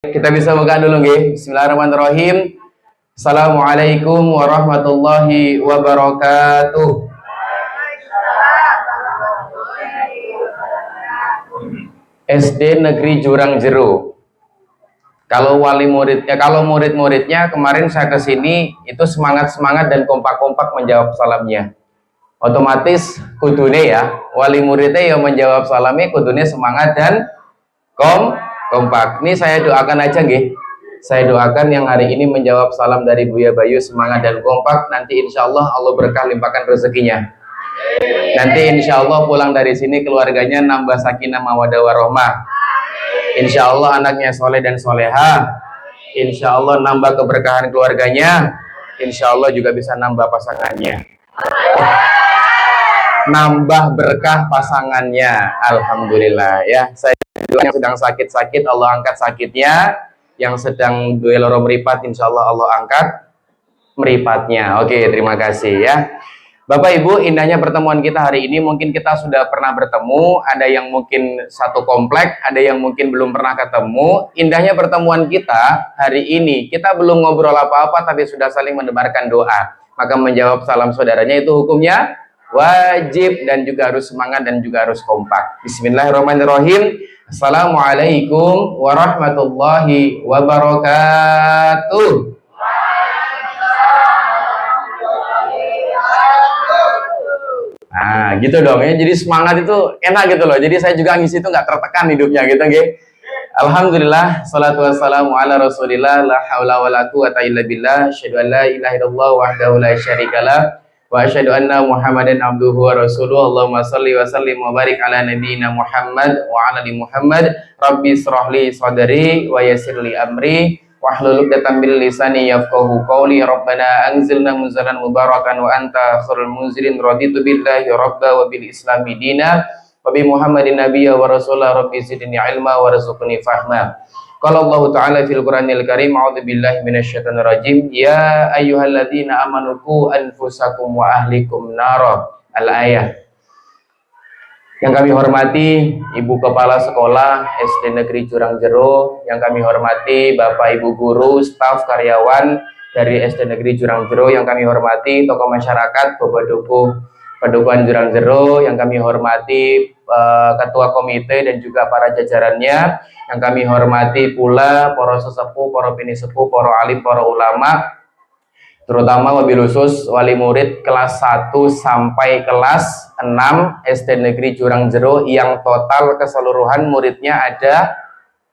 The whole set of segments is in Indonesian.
Kita bisa buka dulu nggih. Bismillahirrahmanirrahim. Assalamualaikum warahmatullahi wabarakatuh. SD Negeri Jurang Jero. Kalau wali muridnya, kalau murid-muridnya kemarin saya ke sini itu semangat-semangat dan kompak-kompak menjawab salamnya. Otomatis kudune ya, wali muridnya yang menjawab salamnya kudune semangat dan kompak. Ini saya doakan aja nggih. Saya doakan yang hari ini menjawab salam dari Buya Bayu semangat dan kompak. Nanti insya Allah Allah berkah limpahkan rezekinya. Nanti insya Allah pulang dari sini keluarganya nambah sakinah mawadah warohmah. Insya Allah anaknya soleh dan soleha. Insya Allah nambah keberkahan keluarganya. Insya Allah juga bisa nambah pasangannya. Nambah berkah pasangannya. Alhamdulillah ya. Saya yang sedang sakit-sakit Allah angkat sakitnya. Yang sedang dueloro meripat insya Allah Allah angkat meripatnya. Oke, terima kasih ya Bapak Ibu. Indahnya pertemuan kita hari ini. Mungkin kita sudah pernah bertemu, ada yang mungkin satu komplek, ada yang mungkin belum pernah ketemu. Indahnya pertemuan kita hari ini, kita belum ngobrol apa-apa tapi sudah saling menebarkan doa. Maka menjawab salam saudaranya itu hukumnya wajib dan juga harus semangat dan juga harus kompak. Bismillahirrahmanirrahim. Assalamualaikum warahmatullahi wabarakatuh. Nah, gitu dong ya. Jadi semangat itu enak gitu loh. Jadi saya juga ngisi itu nggak tertekan hidupnya gitu, nggih. Alhamdulillah, salatu wassalamu ala Rasulillah, la haula wala quwata illa billah, asyhadu an la ilaha illallah wahdahu la syarikalah. Wa asyhadu anna Muhammadan abduhu wa rasuluhu. Allahumma shalli wa sallim wa barik ala nabiyyina Muhammad wa ala ali Muhammad. Rabbi shrah li sadri wa yassir li amri wahlul 'uqdatam min lisani yafqahu qawli. Rabbana anzilna munzalan mubarakan wa anta khairul munzilin. Raditu billahi rabba wa bil islami dina wa bi Muhammadin nabiyya wa rasulah. Rabbi zidni ilma wa rzuqni fahma. Qala Allah Ta'ala fil Qur'anil Karim, a'udzu billahi minasyaitonir rajim. Ya ayyuhalladzina amanu qu anfusakum wa ahlikum nara. Al-ayah. Yang kami hormati Ibu Kepala Sekolah SD Negeri Jurang Jero, yang kami hormati Bapak Ibu guru, staf karyawan dari SD Negeri Jurang Jero, yang kami hormati tokoh masyarakat Bapak Dukuh Padukuhan Jurang Jero, yang kami hormati ketua komite dan juga para jajarannya, yang kami hormati pula para sesepuh, para bini sepuh, para alim, para ulama, terutama wabil khusus wali murid kelas 1 sampai kelas 6 SD Negeri Jurang Jero yang total keseluruhan muridnya ada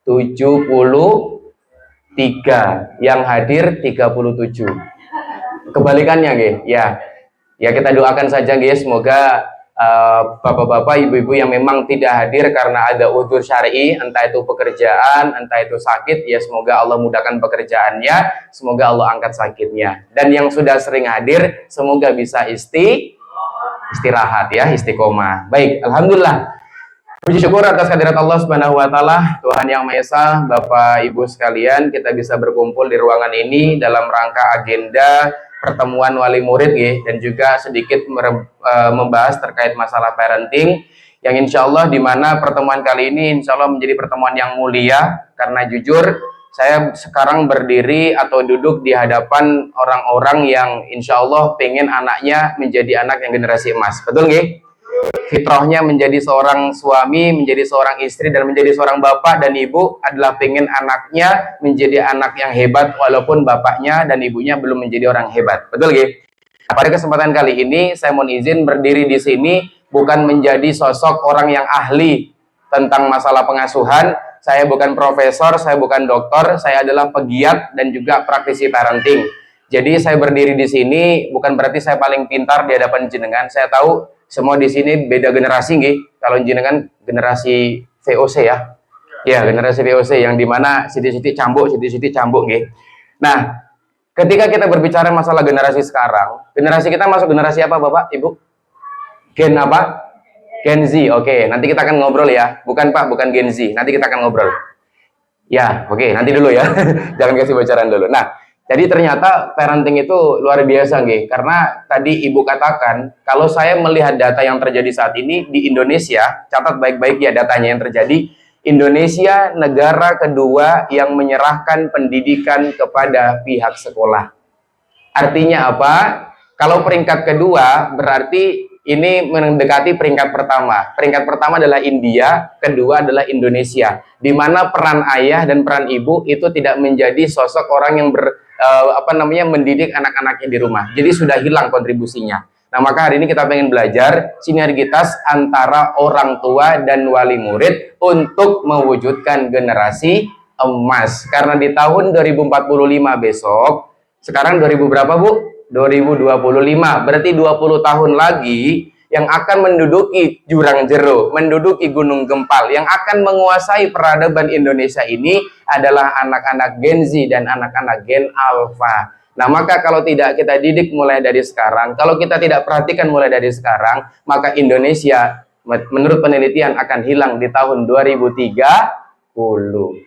73, yang hadir 37. Kebalikannya nggih. Ya kita doakan saja guys, semoga bapak-bapak, ibu-ibu yang memang tidak hadir karena ada udzur syar'i, entah itu pekerjaan, entah itu sakit, ya semoga Allah mudahkan pekerjaannya, semoga Allah angkat sakitnya. Dan yang sudah sering hadir, semoga bisa istirahat ya, istiqomah. Baik, alhamdulillah. Puji syukur atas kehadirat Allah Subhanahu wa taala, Tuhan yang Maha Esa. Bapak Ibu sekalian, kita bisa berkumpul di ruangan ini dalam rangka agenda pertemuan wali murid dan juga sedikit membahas terkait masalah parenting yang insya Allah di mana pertemuan kali ini insya Allah menjadi pertemuan yang mulia, karena jujur saya sekarang berdiri atau duduk di hadapan orang-orang yang insya Allah pengen anaknya menjadi anak yang generasi emas. Betul nggih? Fitrahnya menjadi seorang suami, menjadi seorang istri, dan menjadi seorang bapak dan ibu adalah pengen anaknya menjadi anak yang hebat walaupun bapaknya dan ibunya belum menjadi orang hebat. Betul nggih? Pada kesempatan kali ini saya mohon izin berdiri di sini bukan menjadi sosok orang yang ahli tentang masalah pengasuhan. Saya bukan profesor, saya bukan dokter, saya adalah pegiat dan juga praktisi parenting. Jadi saya berdiri di sini bukan berarti saya paling pintar di hadapan jenengan. Saya tahu semua di sini beda generasi nggih. Kalau jenengan generasi VOC ya. Ya, generasi VOC yang dimana siti-siti cambuk nggih. Nah, ketika kita berbicara masalah generasi sekarang, generasi kita masuk generasi apa Bapak, Ibu? Gen apa? Gen Z. Oke, nanti kita akan ngobrol ya. Bukan Pak, bukan Gen Z. Nanti kita akan ngobrol. Ya, oke, nanti dulu ya. Jangan kasih bocoran dulu. Nah, jadi ternyata parenting itu luar biasa nggih, karena tadi Ibu katakan kalau saya melihat data yang terjadi saat ini di Indonesia, catat baik-baik ya datanya yang terjadi. Indonesia negara kedua yang menyerahkan pendidikan kepada pihak sekolah. Artinya apa? Kalau peringkat kedua berarti ini mendekati peringkat pertama. Peringkat pertama adalah India, kedua adalah Indonesia. Di mana peran ayah dan peran ibu itu tidak menjadi sosok orang yang mendidik anak-anaknya di rumah. Jadi sudah hilang kontribusinya. Nah, maka hari ini kita pengen belajar sinergitas antara orang tua dan wali murid untuk mewujudkan generasi emas. Karena di tahun 2045 besok, sekarang 2000 berapa, Bu? 2025. Berarti 20 tahun lagi yang akan menduduki jurang jeruk, menduduki gunung gempal, yang akan menguasai peradaban Indonesia ini adalah anak-anak Gen Z dan anak-anak Gen Alpha. Nah, maka kalau tidak kita didik mulai dari sekarang, kalau kita tidak perhatikan mulai dari sekarang, maka Indonesia menurut penelitian akan hilang di tahun 2030.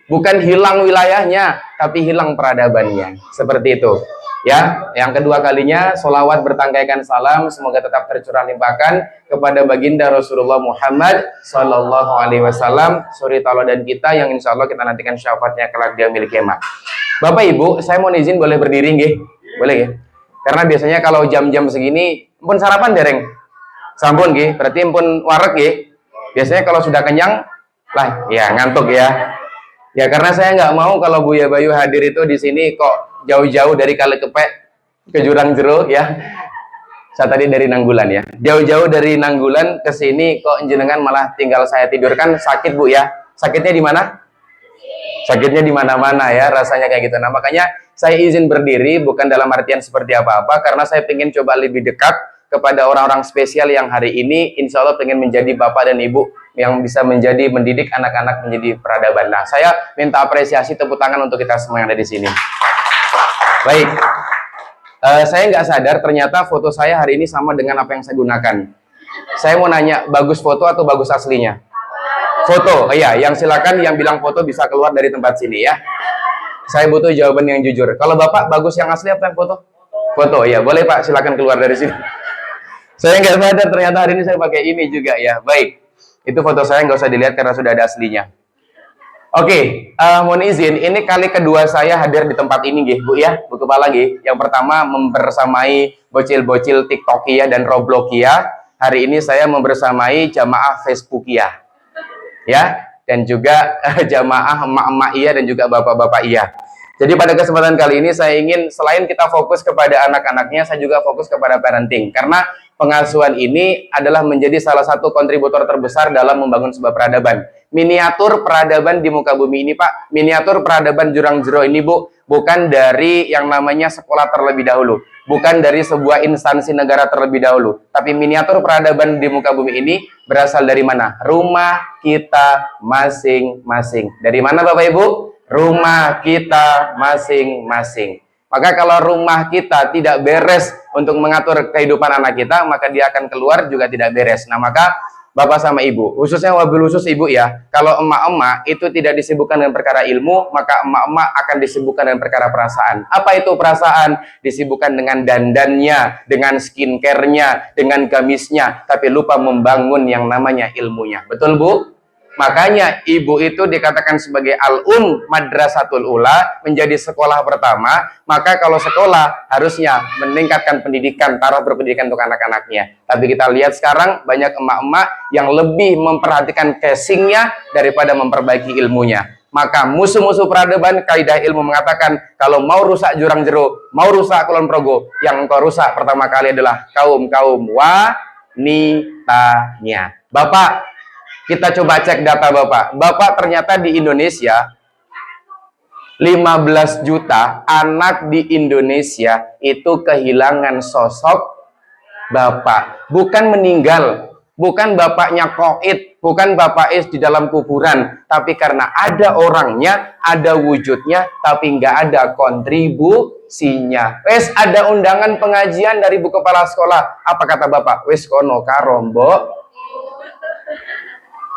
Bukan hilang wilayahnya, tapi hilang peradabannya. Seperti itu. Ya, yang kedua kalinya sholawat bertangkaikan salam semoga tetap tercurah limpahkan kepada baginda Rasulullah Muhammad Sallallahu Alaihi Wasallam, suri tauladan kita yang insya Allah kita nantikan syafaatnya kelak di yaumil qiyamah. Bapak Ibu, saya mau izin boleh berdiri nggih? Boleh ya? Karena biasanya kalau jam-jam segini pun sarapan dereng. Sampun nggih, berarti pun wareg nggih. Biasanya kalau sudah kenyang lah ya ngantuk ya. Ya karena saya nggak mau kalau Buya Bayu hadir itu di sini kok jauh-jauh dari Kalikepek ke Jurang Jeruk ya. Saya tadi dari Nanggulan ya. Jauh-jauh dari Nanggulan ke sini kok jenengan malah tinggal saya tidurkan, sakit Bu ya. Sakitnya di mana? Sakitnya di mana-mana ya, rasanya kayak gitu. Nah, makanya saya izin berdiri bukan dalam artian seperti apa-apa karena saya ingin coba lebih dekat kepada orang-orang spesial yang hari ini insya Allah pengen menjadi bapak dan ibu yang bisa mendidik anak-anak menjadi peradaban. Nah, saya minta apresiasi tepuk tangan untuk kita semua yang ada di sini. Baik, saya nggak sadar ternyata foto saya hari ini sama dengan apa yang saya gunakan. Saya mau nanya, bagus foto atau bagus aslinya? Foto, iya. Yang silakan yang bilang foto bisa keluar dari tempat sini ya. Saya butuh jawaban yang jujur. Kalau Bapak bagus yang asli apa yang foto? Foto, ya boleh Pak, silakan keluar dari sini. Saya nggak sadar ternyata hari ini saya pakai ini juga ya. Baik, itu foto saya nggak usah dilihat karena sudah ada aslinya. Oke, mohon izin, ini kali kedua saya hadir di tempat ini, nggih, Bu ya, Bu Kepala nggih. Yang pertama membersamai bocil-bocil TikTokia dan Roblokia. Hari ini saya membersamai jamaah Facebookia, ya, dan juga jamaah emak-emak iya dan juga bapak-bapak iya. Jadi pada kesempatan kali ini saya ingin selain kita fokus kepada anak-anaknya, saya juga fokus kepada parenting. Karena pengasuhan ini adalah menjadi salah satu kontributor terbesar dalam membangun sebuah peradaban. Miniatur peradaban di muka bumi ini Pak, miniatur peradaban Jurang Jeruk ini Bu, bukan dari yang namanya sekolah terlebih dahulu, bukan dari sebuah instansi negara terlebih dahulu, tapi miniatur peradaban di muka bumi ini berasal dari mana? Rumah kita masing-masing. Dari mana Bapak Ibu? Rumah kita masing-masing. Maka kalau rumah kita tidak beres untuk mengatur kehidupan anak kita, maka dia akan keluar juga tidak beres. Nah, maka Bapak sama Ibu, khususnya wabil khusus Ibu ya, kalau emak-emak itu tidak disibukkan dengan perkara ilmu, maka emak-emak akan disibukkan dengan perkara perasaan. Apa itu perasaan? Disibukkan dengan dandannya, dengan skincare-nya, dengan gamisnya, tapi lupa membangun yang namanya ilmunya. Betul Bu? Makanya ibu itu dikatakan sebagai Madrasatul Ula, menjadi sekolah pertama. Maka kalau sekolah harusnya meningkatkan pendidikan, taruh berpendidikan untuk anak-anaknya. Tapi kita lihat sekarang banyak emak-emak yang lebih memperhatikan casingnya daripada memperbaiki ilmunya. Maka musuh-musuh peradaban, kaidah ilmu mengatakan kalau mau rusak Jurang Jeruk, mau rusak Kulon Progo, yang engkau rusak pertama kali adalah kaum-kaum wanitanya. Bapak, kita coba cek data Bapak. Bapak ternyata di Indonesia 15 juta anak di Indonesia itu kehilangan sosok Bapak. Bukan meninggal, bukan bapaknya koid, bukan Bapak di dalam kuburan, tapi karena ada orangnya, ada wujudnya, tapi nggak ada kontribusinya. Wes ada undangan pengajian dari Bu Kepala Sekolah. Apa kata Bapak? Wes kono karombo.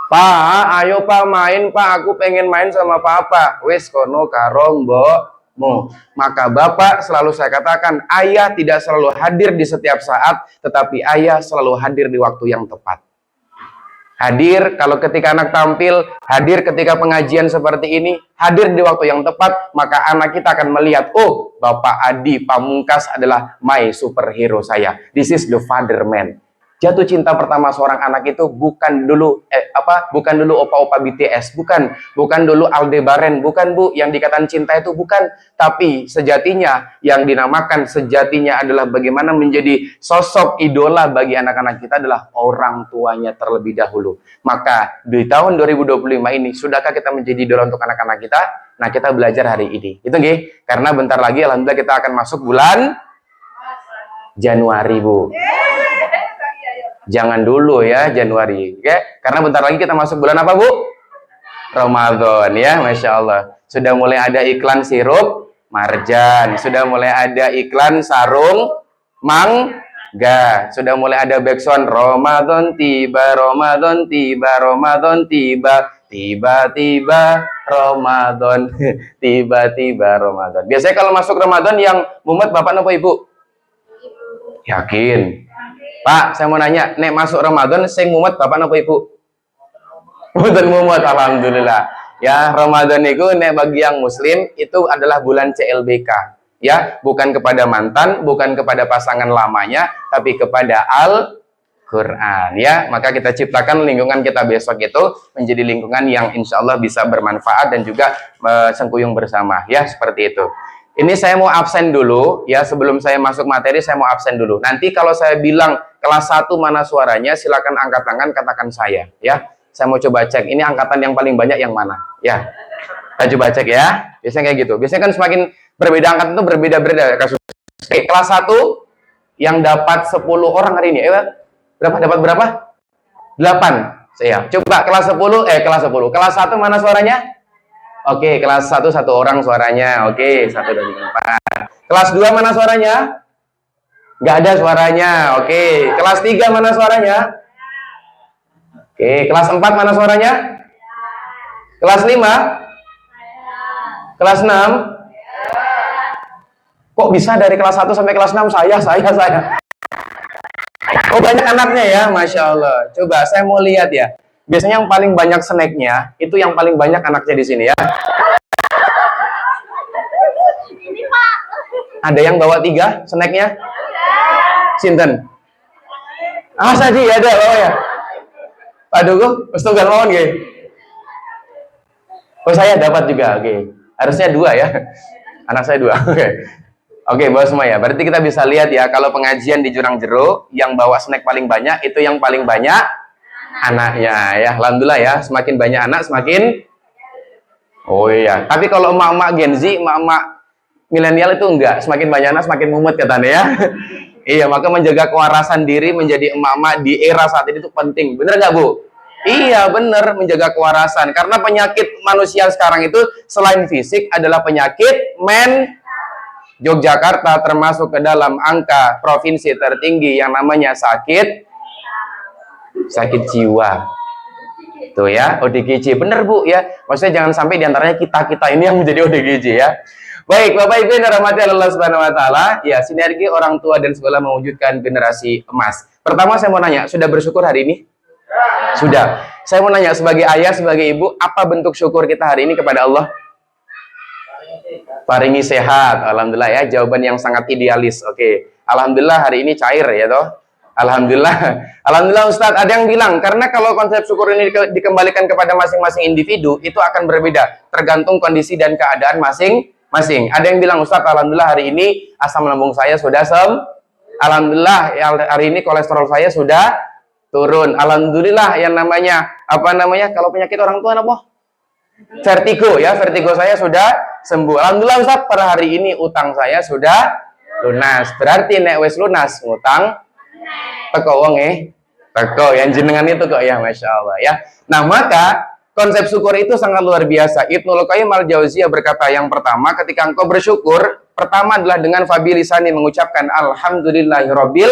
Pak, ayo Pak main Pak, aku pengen main sama Papa. Wes kono karo mbokmu. Maka Bapak selalu saya katakan, ayah tidak selalu hadir di setiap saat, tetapi ayah selalu hadir di waktu yang tepat. Hadir kalau ketika anak tampil, hadir ketika pengajian seperti ini, hadir di waktu yang tepat, maka anak kita akan melihat, oh, Bapak Adi Pamungkas adalah my superhero saya. This is the father man. Jatuh cinta pertama seorang anak itu bukan dulu bukan dulu opa-opa BTS, bukan dulu Aldebaran, bukan Bu, yang dikatakan cinta itu bukan, tapi sejatinya yang dinamakan sejatinya adalah bagaimana menjadi sosok idola bagi anak-anak kita adalah orang tuanya terlebih dahulu. Maka di tahun 2025 ini sudahkah kita menjadi idola untuk anak-anak kita? Nah, kita belajar hari ini. Itu nggih, karena bentar lagi alhamdulillah kita akan masuk bulan Januari, Bu. Jangan dulu ya Januari, oke? Karena bentar lagi kita masuk bulan apa, Bu? Ramadan ya, Masya Allah. Sudah mulai ada iklan sirup marjan, sudah mulai ada iklan sarung mangga, sudah mulai ada backsound Ramadan tiba, Ramadan tiba, Ramadan tiba, tiba-tiba Ramadan, tiba-tiba Ramadan. Biasanya kalau masuk Ramadan yang mumet Bapak apa Ibu? Yakin? Pak, saya mau nanya, nek masuk Ramadan, sing mumet Bapak apa Ibu? Mboten mumet, alhamdulillah. Ya, Ramadan itu nek bagi yang muslim itu adalah bulan CLBK. Ya, bukan kepada mantan, bukan kepada pasangan lamanya, tapi kepada Al-Qur'an. Ya, maka kita ciptakan lingkungan kita besok itu menjadi lingkungan yang insya Allah bisa bermanfaat dan juga sengkuyung bersama. Ya, seperti itu. Ini saya mau absen dulu, ya sebelum saya masuk materi saya mau absen dulu. Nanti kalau saya bilang kelas 1 mana suaranya, silakan angkat tangan, katakan saya. Ya, saya mau coba cek, ini angkatan yang paling banyak yang mana. Ya, kita coba cek ya. Biasanya kayak gitu. Biasanya kan semakin berbeda angkatan itu berbeda-beda kasus. Oke, kelas 1 yang dapat 10 orang hari ini. Berapa? Dapat berapa? 8. Saya. Coba kelas 10, kelas 10. Kelas 1 mana suaranya? Oke, kelas 1 satu orang suaranya. Oke, 1, 2, 3, 4. Kelas 2 mana suaranya? Nggak ada suaranya. Oke, kelas 3 mana suaranya? Oke, kelas 4 mana suaranya? Kelas 5? Kelas 6? Kok bisa dari kelas 1 sampai kelas 6? Saya. Oh, banyak anaknya ya, Masya Allah. Coba saya mau lihat ya. Biasanya yang paling banyak snacknya itu yang paling banyak anaknya di sini ya. Ada yang bawa 3 snacknya? Sinten? Sadi ada bawa ya. Aduh, Ustaz mawon nggih. Oh, saya dapat juga. Oke. Harusnya 2 ya. Anak saya 2. Oke. Oke, bawa semua ya. Berarti kita bisa lihat ya, kalau pengajian di Jurang Jeruk yang bawa snack paling banyak itu yang paling banyak anaknya ya. Alhamdulillah ya, semakin banyak anak semakin oh iya. Tapi kalau emak-emak Gen Z, emak-emak milenial itu enggak, semakin banyak anak semakin mumet katanya ya. Iya, maka menjaga kewarasan diri menjadi emak-emak di era saat ini itu penting. Bener nggak, Bu? Iya, bener, menjaga kewarasan. Karena penyakit manusia sekarang itu selain fisik adalah penyakit Yogyakarta termasuk ke dalam angka provinsi tertinggi yang namanya sakit jiwa. Tuh ya, ODGJ. Bener Bu ya. Maksudnya jangan sampai diantaranya kita ini yang menjadi ODGJ ya. Baik, Bapak Ibu yang dirahmati Allah Subhanahu wa taala, ya sinergi orang tua dan sekolah mewujudkan generasi emas. Pertama saya mau nanya, sudah bersyukur hari ini? Sudah. Saya mau nanya sebagai ayah, sebagai ibu, apa bentuk syukur kita hari ini kepada Allah? Paringi sehat. Alhamdulillah ya, jawaban yang sangat idealis. Oke. Alhamdulillah hari ini cair ya toh. Alhamdulillah. Alhamdulillah Ustadz, ada yang bilang karena kalau konsep syukur ini dikembalikan kepada masing-masing individu itu akan berbeda tergantung kondisi dan keadaan masing-masing. Ada yang bilang Ustadz, alhamdulillah hari ini asam lambung saya sudah alhamdulillah hari ini kolesterol saya sudah turun. Alhamdulillah yang namanya kalau penyakit orang tua apa? Vertigo ya, vertigo saya sudah sembuh. Alhamdulillah Ustadz, pada hari ini utang saya sudah lunas. Berarti nek wis lunas ngutang teko wong teko yang jenengan itu kok ya, Masya Allah ya. Nah maka konsep syukur itu sangat luar biasa. Ibnul Qayyim al-Jauziyah berkata yang pertama, ketika engkau bersyukur, pertama adalah dengan fabilisani mengucapkan alhamdulillahirabbil.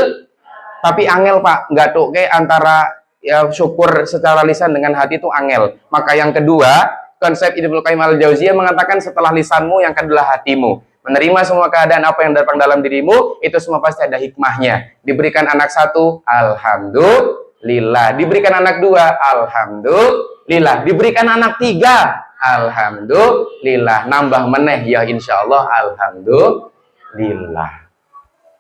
Tapi angel Pak, nggak tuh kayak antara ya syukur secara lisan dengan hati itu angel. Maka yang kedua, konsep Ibnul Qayyim al-Jauziyah mengatakan setelah lisanmu yang kedua hatimu. Menerima semua keadaan apa yang datang dalam dirimu, itu semua pasti ada hikmahnya. Diberikan anak 1, alhamdulillah. alhamdulillah. Diberikan anak 2, alhamdulillah. Diberikan anak 3, alhamdulillah. Nambah meneh ya insya Allah, alhamdulillah.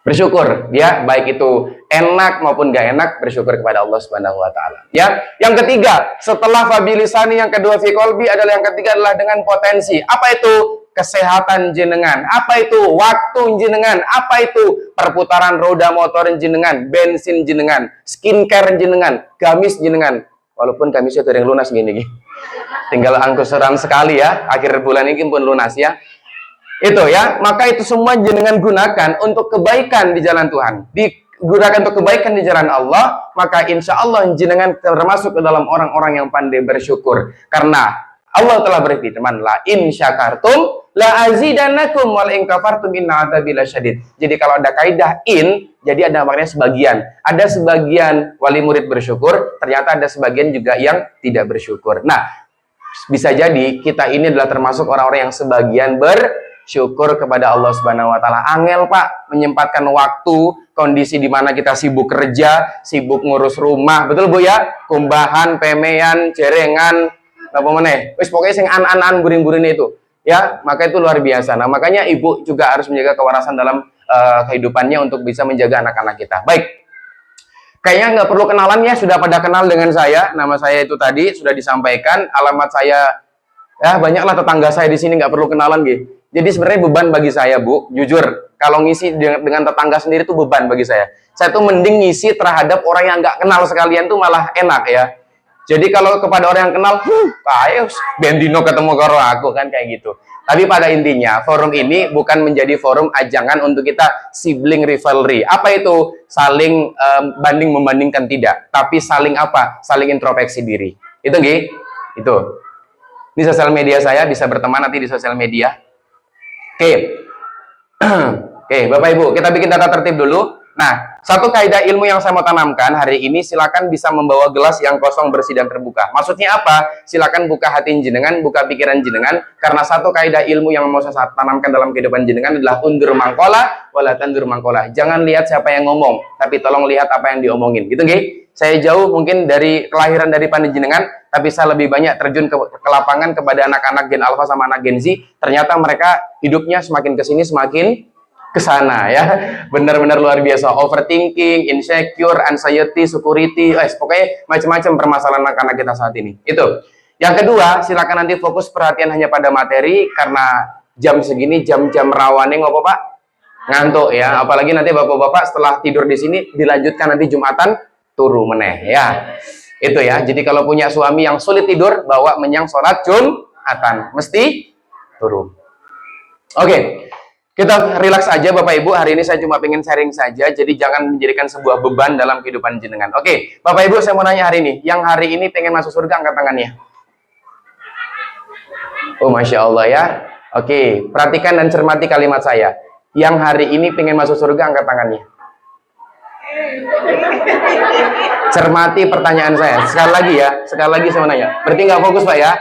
Bersyukur ya, baik itu enak maupun gak enak, bersyukur kepada Allah Subhanahu wa taala. Ya, yang ketiga, setelah fabilisani, yang kedua fi qalbi adalah, yang ketiga adalah dengan potensi. Apa itu? Kesehatan jenengan. Apa itu? Waktu jenengan. Apa itu? Perputaran roda motor jenengan, bensin jenengan, skincare jenengan, gamis jenengan. Walaupun gamisnya dari yang lunas gini. Tinggal angkuran sekali ya, akhir bulan ini pun lunas ya. Itu ya, maka itu semua jenengan gunakan untuk kebaikan di jalan Tuhan, digunakan untuk kebaikan di jalan Allah, maka insya Allah jenengan termasuk ke dalam orang-orang yang pandai bersyukur, karena Allah telah berfirman, la in syakartum la azidannakum wal in kafartum inna adzabi lasyadid. Jadi kalau ada kaidah in, jadi ada maknanya sebagian. Ada sebagian wali murid bersyukur, ternyata ada sebagian juga yang tidak bersyukur. Nah, bisa jadi kita ini adalah termasuk orang-orang yang sebagian bersyukur kepada Allah Subhanahu wa taala. Angel Pak menyempatkan waktu, kondisi di mana kita sibuk kerja, sibuk ngurus rumah, betul Bu ya? Kumbahan, pemean, jerengan, apa meneh? Wis pokoknya sing an-an guring-guring itu. Ya, maka itu luar biasa. Nah, makanya ibu juga harus menjaga kewarasan dalam kehidupannya untuk bisa menjaga anak-anak kita. Baik. Kayaknya nggak perlu kenalan ya, sudah pada kenal dengan saya. Nama saya itu tadi sudah disampaikan, alamat saya ya, banyaklah tetangga saya di sini nggak perlu kenalan gitu. Jadi sebenarnya beban bagi saya, Bu, jujur, kalau ngisi dengan tetangga sendiri itu beban bagi saya. Saya tuh mending ngisi terhadap orang yang nggak kenal sekalian tuh malah enak ya. Jadi kalau kepada orang yang kenal, ayo bendino ketemu karo aku kan kayak gitu. Tapi pada intinya forum ini bukan menjadi forum ajangan untuk kita sibling rivalry. Apa itu? Saling banding membandingkan, tidak, tapi saling apa? Saling introspeksi diri. Itu nggih? Itu. Di sosial media saya bisa berteman nanti di sosial media. Oke. Oke, Bapak Ibu, kita bikin tata tertib dulu. Nah, satu kaidah ilmu yang saya mau tanamkan hari ini, silakan bisa membawa gelas yang kosong, bersih dan terbuka. Maksudnya apa? Silakan buka hati jenengan, buka pikiran jenengan, karena satu kaidah ilmu yang mau saya tanamkan dalam kehidupan jenengan adalah undur mangkola wala tandur mangkola. Jangan lihat siapa yang ngomong, tapi tolong lihat apa yang diomongin. Gitu nggih? Saya jauh mungkin dari kelahiran dari panjenengan, tapi saya lebih banyak terjun ke lapangan kepada anak-anak Gen Alpha sama anak Gen Z. Ternyata mereka hidupnya semakin kesini semakin ke sana ya, benar-benar luar biasa. Overthinking, insecure, anxiety, security, pokoknya macam-macam permasalahan anak-anak kita saat ini. Itu. Yang kedua, silakan nanti fokus perhatian hanya pada materi, karena jam segini jam-jam rawane ngopo Pak? Ngantuk ya. Apalagi nanti bapak-bapak setelah tidur di sini dilanjutkan nanti Jumatan turu meneh ya. Itu ya. Jadi kalau punya suami yang sulit tidur, bawa menyang sholat Jumatan, mesti turu. Oke. Kita relax aja Bapak Ibu, hari ini saya cuma pengen sharing saja, jadi jangan menjadikan sebuah beban dalam kehidupan jenengan. Oke, Bapak Ibu saya mau nanya hari ini, yang hari ini pengen masuk surga angkat tangannya. Oh Masya Allah ya. Oke, perhatikan dan cermati kalimat saya. Yang hari ini pengen masuk surga angkat tangannya. Cermati pertanyaan saya, sekali lagi ya, sekali lagi saya mau nanya. Berarti nggak fokus Pak ya?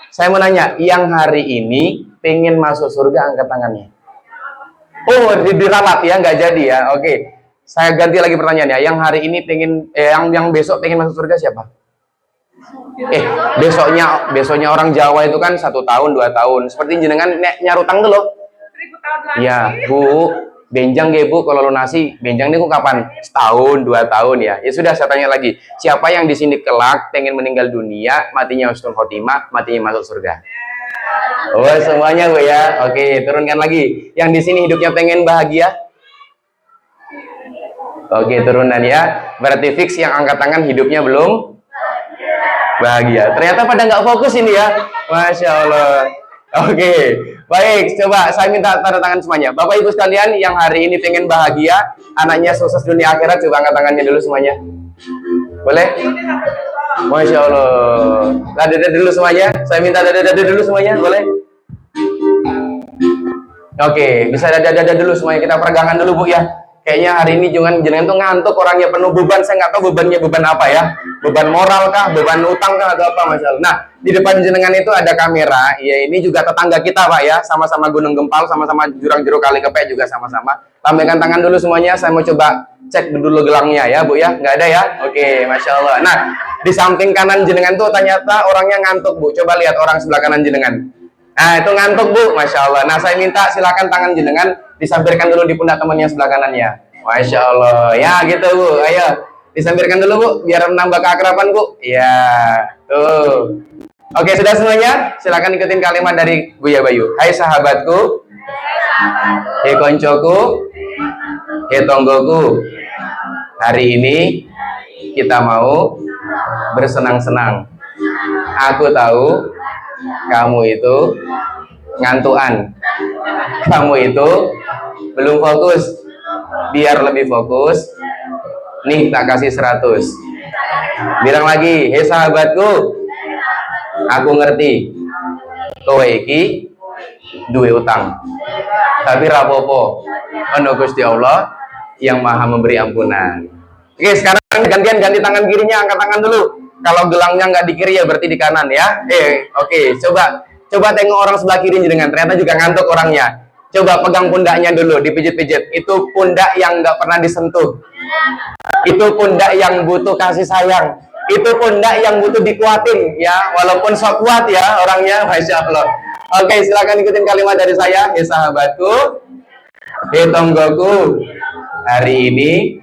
Saya mau nanya, yang hari ini pengen masuk surga angkat tangannya. Oh, diralat ya, nggak jadi ya. Oke, saya ganti lagi pertanyaannya. Yang hari ini pengen, yang besok pengen masuk surga siapa? Besoknya orang Jawa itu kan 1 tahun, 2 tahun. Seperti jenengan nyarutang tuh loh. 1000 tahun lagi. Ya, Bu, benjang ya Bu, kalau lunasi benjang niku kapan? Setahun, 2 tahun ya. Ya sudah, saya tanya lagi. Siapa yang di sini kelak pengen meninggal dunia, matinya husnul khotimah, matinya masuk surga? Oh semuanya Bu ya. Oke, turunkan lagi. Yang di sini hidupnya pengen bahagia. Oke, turunan ya. Berarti fix yang angkat tangan hidupnya belum bahagia. Ternyata pada nggak fokus ini ya. Masya Allah. Oke, baik. Coba saya minta tanda tangan semuanya. Bapak Ibu sekalian yang hari ini pengen bahagia, anaknya sukses dunia akhirat, coba angkat tangannya dulu semuanya. Boleh? Masya Allah. Dada dulu semuanya. Saya minta dada dulu semuanya. Boleh? Oke, bisa dada dulu semuanya. Kita peregangan dulu Bu ya. Kayaknya hari ini jenengan tuh ngantuk, orangnya penuh beban. Saya nggak tahu bebannya beban apa ya. Beban moral kah, beban utang kah, atau apa, Masya Allah. Nah, di depan jenengan itu ada kamera. Ya, ini juga tetangga kita, Pak ya. Sama-sama Gunung Gempal, sama-sama Jurang Jeruk Kali Kepek juga sama-sama. Lambaikan tangan dulu semuanya. Saya mau coba cek dulu gelangnya ya, Bu ya. Nggak ada ya? Oke, Masya Allah. Nah, di samping kanan jenengan tuh ternyata orangnya ngantuk, Bu. Coba lihat orang sebelah kanan jenengan. Nah, itu ngantuk, Bu. Masya Allah. Nah, saya minta silakan tangan jenengan disampirkan dulu di pundak temannya sebelah kanannya. Masya Allah. Ya, gitu, Bu. Ayo, disampirkan dulu, Bu, biar menambah keakraban, Bu. Ya, tuh. Oke, sudah semuanya? Silakan ikutin kalimat dari Buya Bayu. Hai sahabatku, hei koncoku, hei tonggoku. Hari ini kita mau bersenang-senang. Aku tahu kamu itu ngantuan. Kamu itu belum fokus. Biar lebih fokus, nih tak kasih 100. Bilang lagi, hei sahabatku, aku ngerti kowe iki duwe utang, tapi rapopo, ono Gusti Allah yang maha memberi ampunan. Oke, sekarang gantian, ganti tangan kirinya, angkat tangan dulu. Kalau gelangnya nggak di kiri ya berarti di kanan ya. Oke, coba tengok orang sebelah kiri jenengan, ternyata juga ngantuk orangnya. Coba pegang pundaknya dulu, dipijit-pijit. Itu pundak yang nggak pernah disentuh. Itu pundak yang butuh kasih sayang. Itu pundak yang butuh dikuatin ya, walaupun sok kuat ya orangnya, Masya Allah. Oke, silakan ikutin kalimat dari saya. Hei sahabatku, hei tonggoku, hari ini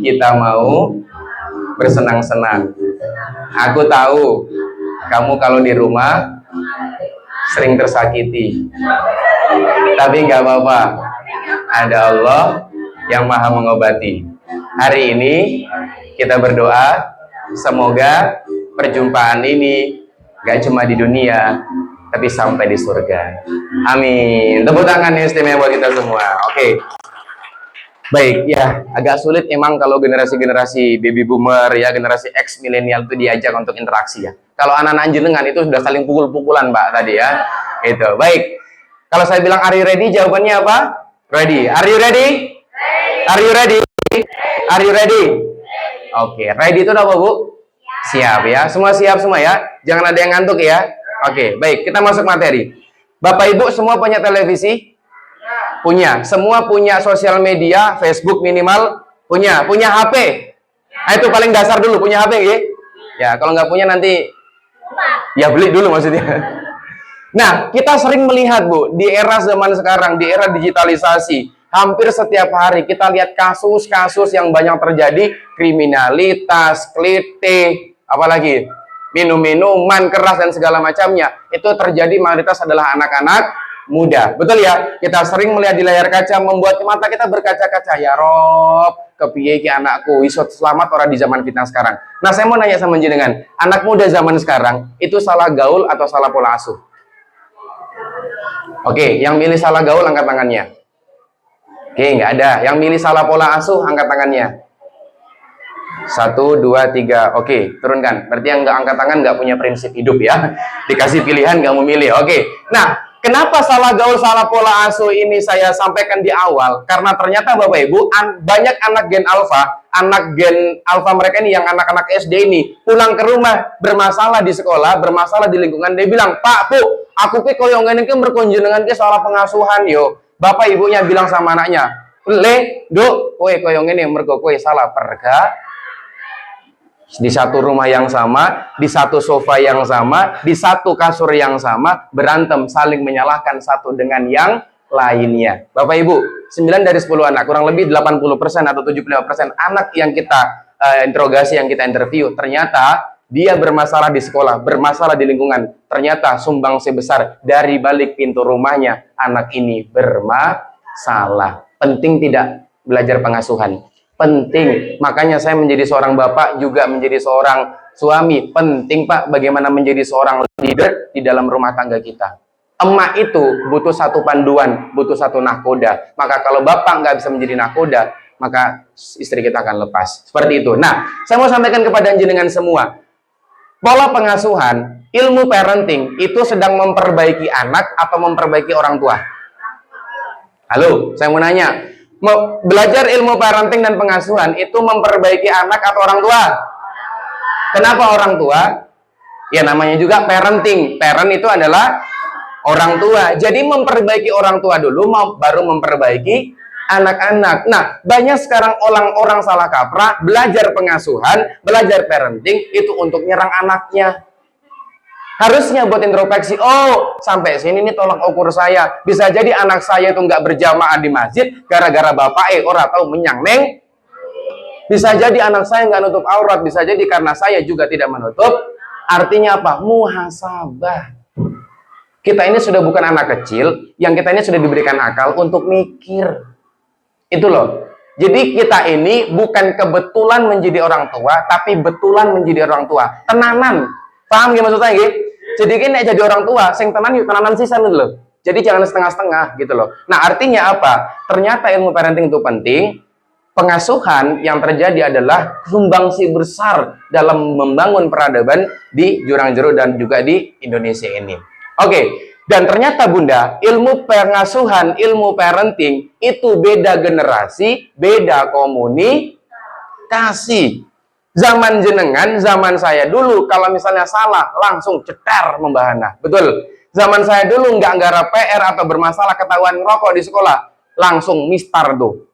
kita mau bersenang-senang. Aku tahu kamu kalau di rumah sering tersakiti, tapi nggak apa-apa, ada Allah yang maha mengobati. Hari ini kita berdoa, semoga perjumpaan ini gak cuma di dunia, tapi sampai di surga. Amin. Tepuk tangan yang istimewa buat kita semua. Oke. Baik, ya agak sulit emang kalau generasi-generasi baby boomer ya, generasi X milenial itu diajak untuk interaksi ya. Kalau anak-anak jenengan itu sudah saling pukul-pukulan, Mbak, tadi ya. Itu. Baik. Kalau saya bilang are you ready, jawabannya apa? Ready. Are you ready? Are you ready? Are you ready? Oke, ready itu apa, Bu? Siap ya. Semua siap semua ya. Jangan ada yang ngantuk ya. Oke, baik. Kita masuk materi. Bapak Ibu semua punya televisi? Punya. Semua punya sosial media, Facebook minimal punya. Punya HP. Nah, itu paling dasar dulu, punya HP ya. Ya, kalau nggak punya nanti ya beli dulu maksudnya. Nah, kita sering melihat, Bu, di era zaman sekarang, di era digitalisasi, hampir setiap hari kita lihat kasus-kasus yang banyak terjadi, kriminalitas, klite, apalagi minum-minuman keras dan segala macamnya. Itu terjadi mayoritas adalah anak-anak muda. Betul ya? Kita sering melihat di layar kaca, membuat mata kita berkaca-kaca. Ya Rob, kepiye ki anakku, isot selamat orang di zaman fitnah sekarang. Nah, saya mau nanya sama jenengan, anak muda zaman sekarang itu salah gaul atau salah pola asuh? Oke, yang milih salah gaul angkat tangannya. Oke, nggak ada. Yang milih salah pola asuh angkat tangannya. 1, 2, 3. Oke, turunkan. Berarti yang nggak angkat tangan nggak punya prinsip hidup ya. Dikasih pilihan nggak mau milih. Oke. Nah, kenapa salah gaul, salah pola asuh ini saya sampaikan di awal? Karena ternyata Bapak Ibu, banyak anak gen alfa mereka ini yang anak-anak SD ini pulang ke rumah bermasalah di sekolah, bermasalah di lingkungan. Dia bilang, Pak, Bu, aku ki koyo ngene ki berkunjungan ki soal pengasuhan yo. Bapak ibunya bilang sama anaknya, Le, Duk, kowe koyo ngene mergo kowe salah perga. Di satu rumah yang sama, di satu sofa yang sama, di satu kasur yang sama, berantem, saling menyalahkan satu dengan yang lainnya. Bapak Ibu, 9 dari 10 anak, kurang lebih 80% atau 75% anak yang kita interogasi, yang kita interview, ternyata dia bermasalah di sekolah, bermasalah di lingkungan. Ternyata sumbang sebesar dari balik pintu rumahnya, anak ini bermasalah. Penting tidak belajar pengasuhan? Penting. Makanya saya menjadi seorang bapak, juga menjadi seorang suami. Penting, Pak, bagaimana menjadi seorang leader di dalam rumah tangga kita. Emak itu butuh satu panduan, butuh satu nahkoda. Maka kalau bapak nggak bisa menjadi nahkoda, maka istri kita akan lepas. Seperti itu. Nah, saya mau sampaikan kepada jenengan semua, pola pengasuhan, ilmu parenting itu sedang memperbaiki anak atau memperbaiki orang tua? Halo, saya mau nanya, Belajar ilmu parenting dan pengasuhan itu memperbaiki anak atau orang tua? Kenapa orang tua? Ya namanya juga parenting. Parent itu adalah orang tua. Jadi memperbaiki orang tua dulu, baru memperbaiki anak-anak. Nah, banyak sekarang orang-orang salah kaprah, belajar pengasuhan, belajar parenting, itu untuk nyerang anaknya. Harusnya buat introspeksi, oh sampai sini nih tolak ukur saya. Bisa jadi anak saya itu nggak berjamaah di masjid, gara-gara bapak orang tahu menyang neng. Bisa jadi anak saya nggak nutup aurat, bisa jadi karena saya juga tidak menutup. Artinya apa? Muhasabah. Kita ini sudah bukan anak kecil, yang kita ini sudah diberikan akal untuk mikir. Itu loh. Jadi kita ini bukan kebetulan menjadi orang tua, tapi betulan menjadi orang tua. Tenanan. Paham gak maksudnya gitu? Jadi kan jadi orang tua, sing tenan yuk tenanan sisa loh. Jadi jangan setengah-setengah gitu loh. Nah, artinya apa? Ternyata ilmu parenting itu penting. Pengasuhan yang terjadi adalah sumbangsi besar dalam membangun peradaban di Jurang-Jeru dan juga di Indonesia ini. Oke, dan ternyata Bunda, ilmu pengasuhan, ilmu parenting itu beda generasi, beda komunikasi. Zaman jenengan, zaman saya dulu, kalau misalnya salah, langsung cetar membahana. Betul. Zaman saya dulu nggak nggarap PR atau bermasalah ketahuan ngerokok di sekolah, langsung mistar tuh.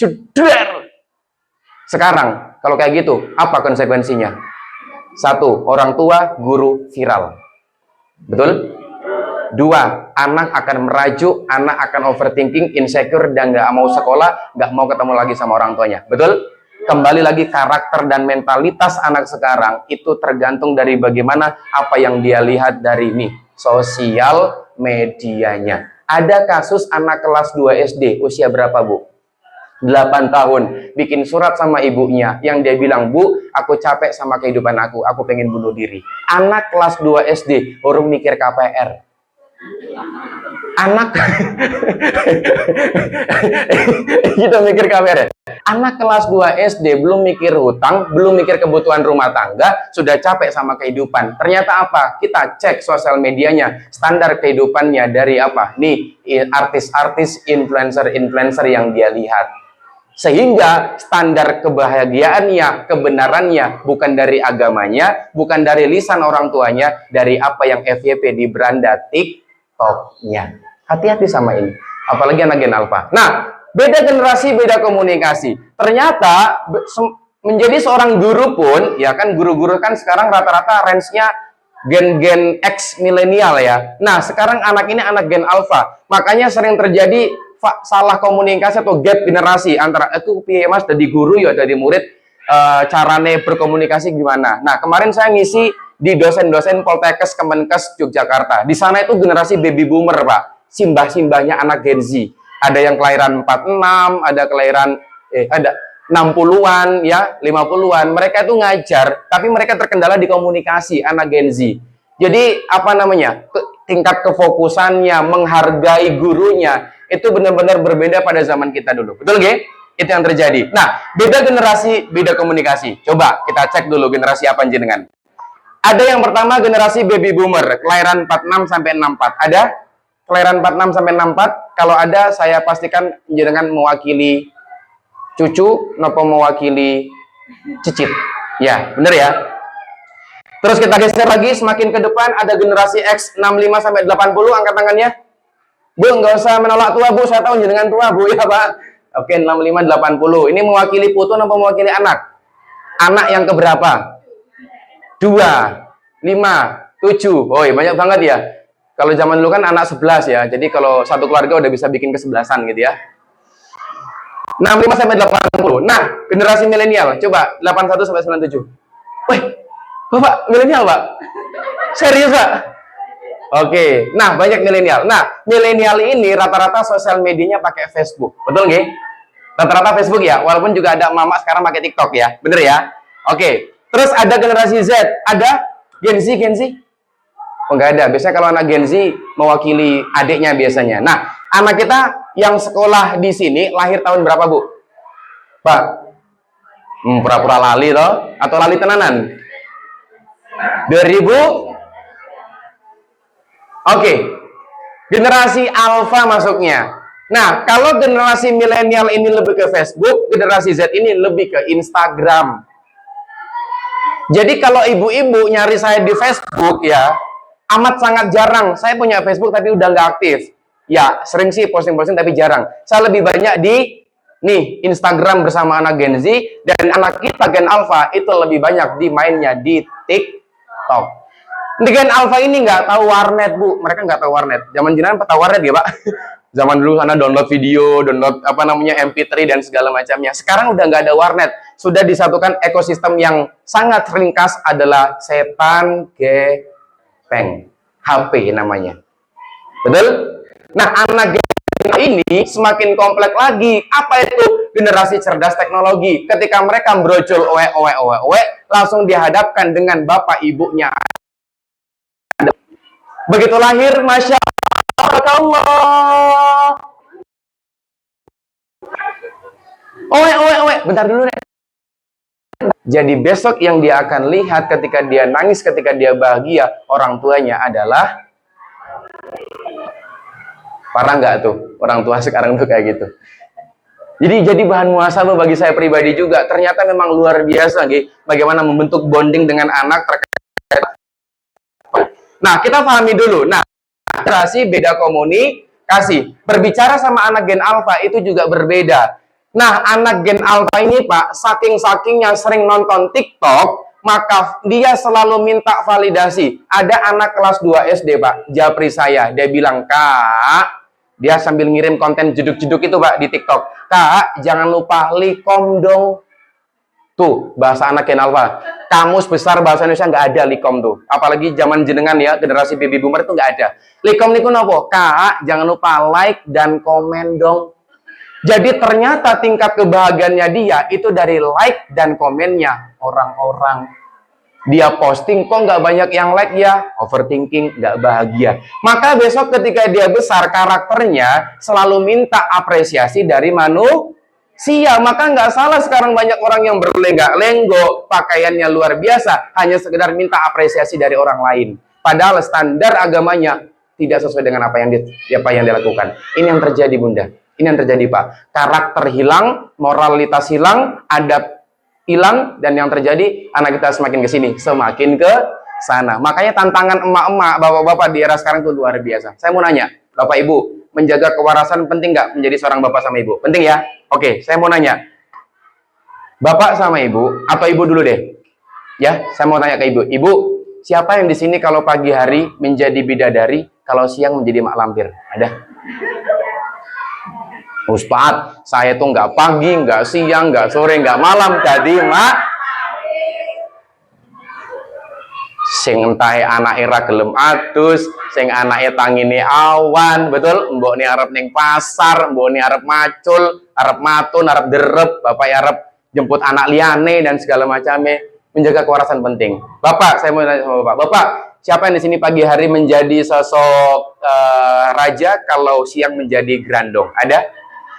Ceder. Sekarang, kalau kayak gitu, apa konsekuensinya? Satu, orang tua, guru viral. Betul? Dua, anak akan merajuk, anak akan overthinking, insecure, dan nggak mau sekolah, nggak mau ketemu lagi sama orang tuanya. Betul? Kembali lagi karakter dan mentalitas anak sekarang itu tergantung dari bagaimana apa yang dia lihat dari nih sosial medianya. Ada kasus anak kelas 2 SD, usia berapa Bu? 8 tahun, bikin surat sama ibunya yang dia bilang, Bu, aku capek sama kehidupan aku pengen bunuh diri. Anak kelas 2 SD, baru mikir KPR. Anak kita mikir KPR ya? Anak kelas 2 SD belum mikir hutang, belum mikir kebutuhan rumah tangga, sudah capek sama kehidupan. Ternyata apa? Kita cek sosial medianya, standar kehidupannya dari apa? Nih, artis-artis, influencer-influencer yang dia lihat. Sehingga standar kebahagiaannya, kebenarannya bukan dari agamanya, bukan dari lisan orang tuanya, dari apa yang FYP di beranda TikTok-nya. Hati-hati sama ini. Apalagi anak Gen Alpha. Nah, beda generasi, beda komunikasi. Ternyata menjadi seorang guru pun, ya kan guru-guru kan sekarang rata-rata range-nya gen X milenial ya. Nah, sekarang anak ini anak Gen Alpha. Makanya sering terjadi salah komunikasi atau gap generasi antara itu piye Mas dari guru ya dari murid, carane berkomunikasi gimana. Nah, kemarin saya ngisi di dosen-dosen Poltekkes Kemenkes Yogyakarta. Di sana itu generasi baby boomer, Pak. Simbah-simbahnya anak Gen Z. Ada yang kelahiran 46, ada kelahiran ada 60-an ya, 50-an. Mereka itu ngajar, tapi mereka terkendala di komunikasi anak Gen Z. Jadi apa namanya? Tingkat kefokusannya, menghargai gurunya itu benar-benar berbeda pada zaman kita dulu. Betul nggak? Itu yang terjadi. Nah, beda generasi, beda komunikasi. Coba kita cek dulu generasi apa jenengan. Ada yang pertama generasi baby boomer, kelahiran 46 sampai 64. Ada? Kelahiran 46 sampai 64? Kalau ada, saya pastikan jenengan mewakili cucu, nopo mewakili cicit. Ya, bener ya? Terus kita geser lagi, semakin ke depan ada generasi X 65 sampai 80, angkat tangannya. Bu, nggak usah menolak tua, Bu. Saya tahu jenengan tua, Bu, ya, Pak. Oke, 65, 80. Ini mewakili putu atau mewakili anak? Anak yang keberapa? 2, 5, 7. Oh, banyak banget ya. Kalau zaman dulu kan anak 11 ya. Jadi kalau satu keluarga udah bisa bikin kesebelasan gitu ya. 65 sampai 80. Nah, generasi milenial. Coba 81 sampai 97. Wih, Bapak milenial, Pak? Serius, Pak? Oke, nah banyak milenial. Nah, milenial ini rata-rata sosial medianya pakai Facebook, betul nggak? Rata-rata Facebook ya, walaupun juga ada mama sekarang pakai TikTok ya, bener ya? Oke, terus ada generasi Z, ada Gen Z? Oh nggak ada, biasanya kalau anak Gen Z mewakili adiknya biasanya. Nah, anak kita yang sekolah di sini lahir tahun berapa, Bu? Pak? Pura-pura lali toh? Atau lali tenanan? 2000? Oke, generasi alfa masuknya. Nah, kalau generasi milenial ini lebih ke Facebook, generasi Z ini lebih ke Instagram. Jadi kalau ibu-ibu nyari saya di Facebook ya, amat sangat jarang. Saya punya Facebook tapi udah nggak aktif. Ya, sering sih posting-posting tapi jarang. Saya lebih banyak di Instagram bersama anak Gen Z, dan anak kita Gen Alpha itu lebih banyak di mainnya di TikTok. Di Gen Alpha ini nggak tahu warnet, Bu. Mereka nggak tahu warnet. Zaman jenengan tahu warnet ya, Pak? Zaman dulu sana download video, download apa namanya MP3 dan segala macamnya. Sekarang udah nggak ada warnet. Sudah disatukan ekosistem yang sangat ringkas adalah setan gepeng. HP namanya. Betul? Nah, anak ini semakin kompleks lagi. Apa itu? Generasi cerdas teknologi. Ketika mereka brojol langsung dihadapkan dengan bapak ibunya. Begitu lahir, Masya Allah. Bentar dulu, Nek. Jadi besok yang dia akan lihat ketika dia nangis, ketika dia bahagia, orang tuanya adalah, parah nggak tuh orang tua sekarang tuh kayak gitu. Jadi bahan muhasabah bagi saya pribadi juga. Ternyata memang luar biasa, gitu, bagaimana membentuk bonding dengan anak terkait. Nah, kita pahami dulu. Nah, generasi beda komunikasi. Berbicara sama anak Gen Alpha itu juga berbeda. Nah, anak Gen Alpha ini, Pak, saking-sakingnya sering nonton TikTok, maka dia selalu minta validasi. Ada anak kelas 2 SD, Pak, japri saya. Dia bilang, Kak, dia sambil ngirim konten jeduk-jeduk itu, Pak, di TikTok. Kak, jangan lupa likom dong. Tuh, bahasa anak Gen Alpha. Kamus besar bahasa Indonesia nggak ada likom tuh. Apalagi zaman jenengan ya, generasi baby boomer itu nggak ada. Likom niku nopo? Kak, jangan lupa like dan komen dong. Jadi ternyata tingkat kebahagiaannya dia itu dari like dan komennya orang-orang. Dia posting kok nggak banyak yang like ya, overthinking, nggak bahagia. Maka besok ketika dia besar, karakternya selalu minta apresiasi dari manusia. Maka nggak salah sekarang banyak orang yang berlenggak-lenggok, pakaiannya luar biasa, hanya sekedar minta apresiasi dari orang lain. Padahal standar agamanya tidak sesuai dengan apa yang dia lakukan. Ini yang terjadi, Bunda. Ini yang terjadi, Pak. Karakter hilang, moralitas hilang, adab hilang, dan yang terjadi anak kita semakin ke sini, semakin ke sana. Makanya tantangan emak-emak, bapak-bapak di era sekarang itu luar biasa. Saya mau nanya, Bapak Ibu, menjaga kewarasan penting nggak menjadi seorang bapak sama ibu? Penting ya? Oke, saya mau nanya. Bapak sama ibu, atau ibu dulu deh. Ya, saya mau tanya ke ibu. Ibu, siapa yang di sini kalau pagi hari menjadi bidadari, kalau siang menjadi mak lampir? Ada? Ustaz, saya tuh nggak pagi, nggak siang, nggak sore, nggak malam, jadi mak. Sing entahe anake ra gelem adus, sing anake tangine awan, betul? Mbok ni arep ning pasar, mbok ni arep macul, arep matun, arep derep, bapak arep jemput anak liane dan segala macamnya. Menjaga kewarasan penting. Bapak, saya mau tanya sama Bapak. Bapak, siapa yang di sini pagi hari menjadi sosok raja, kalau siang menjadi grandong? Ada?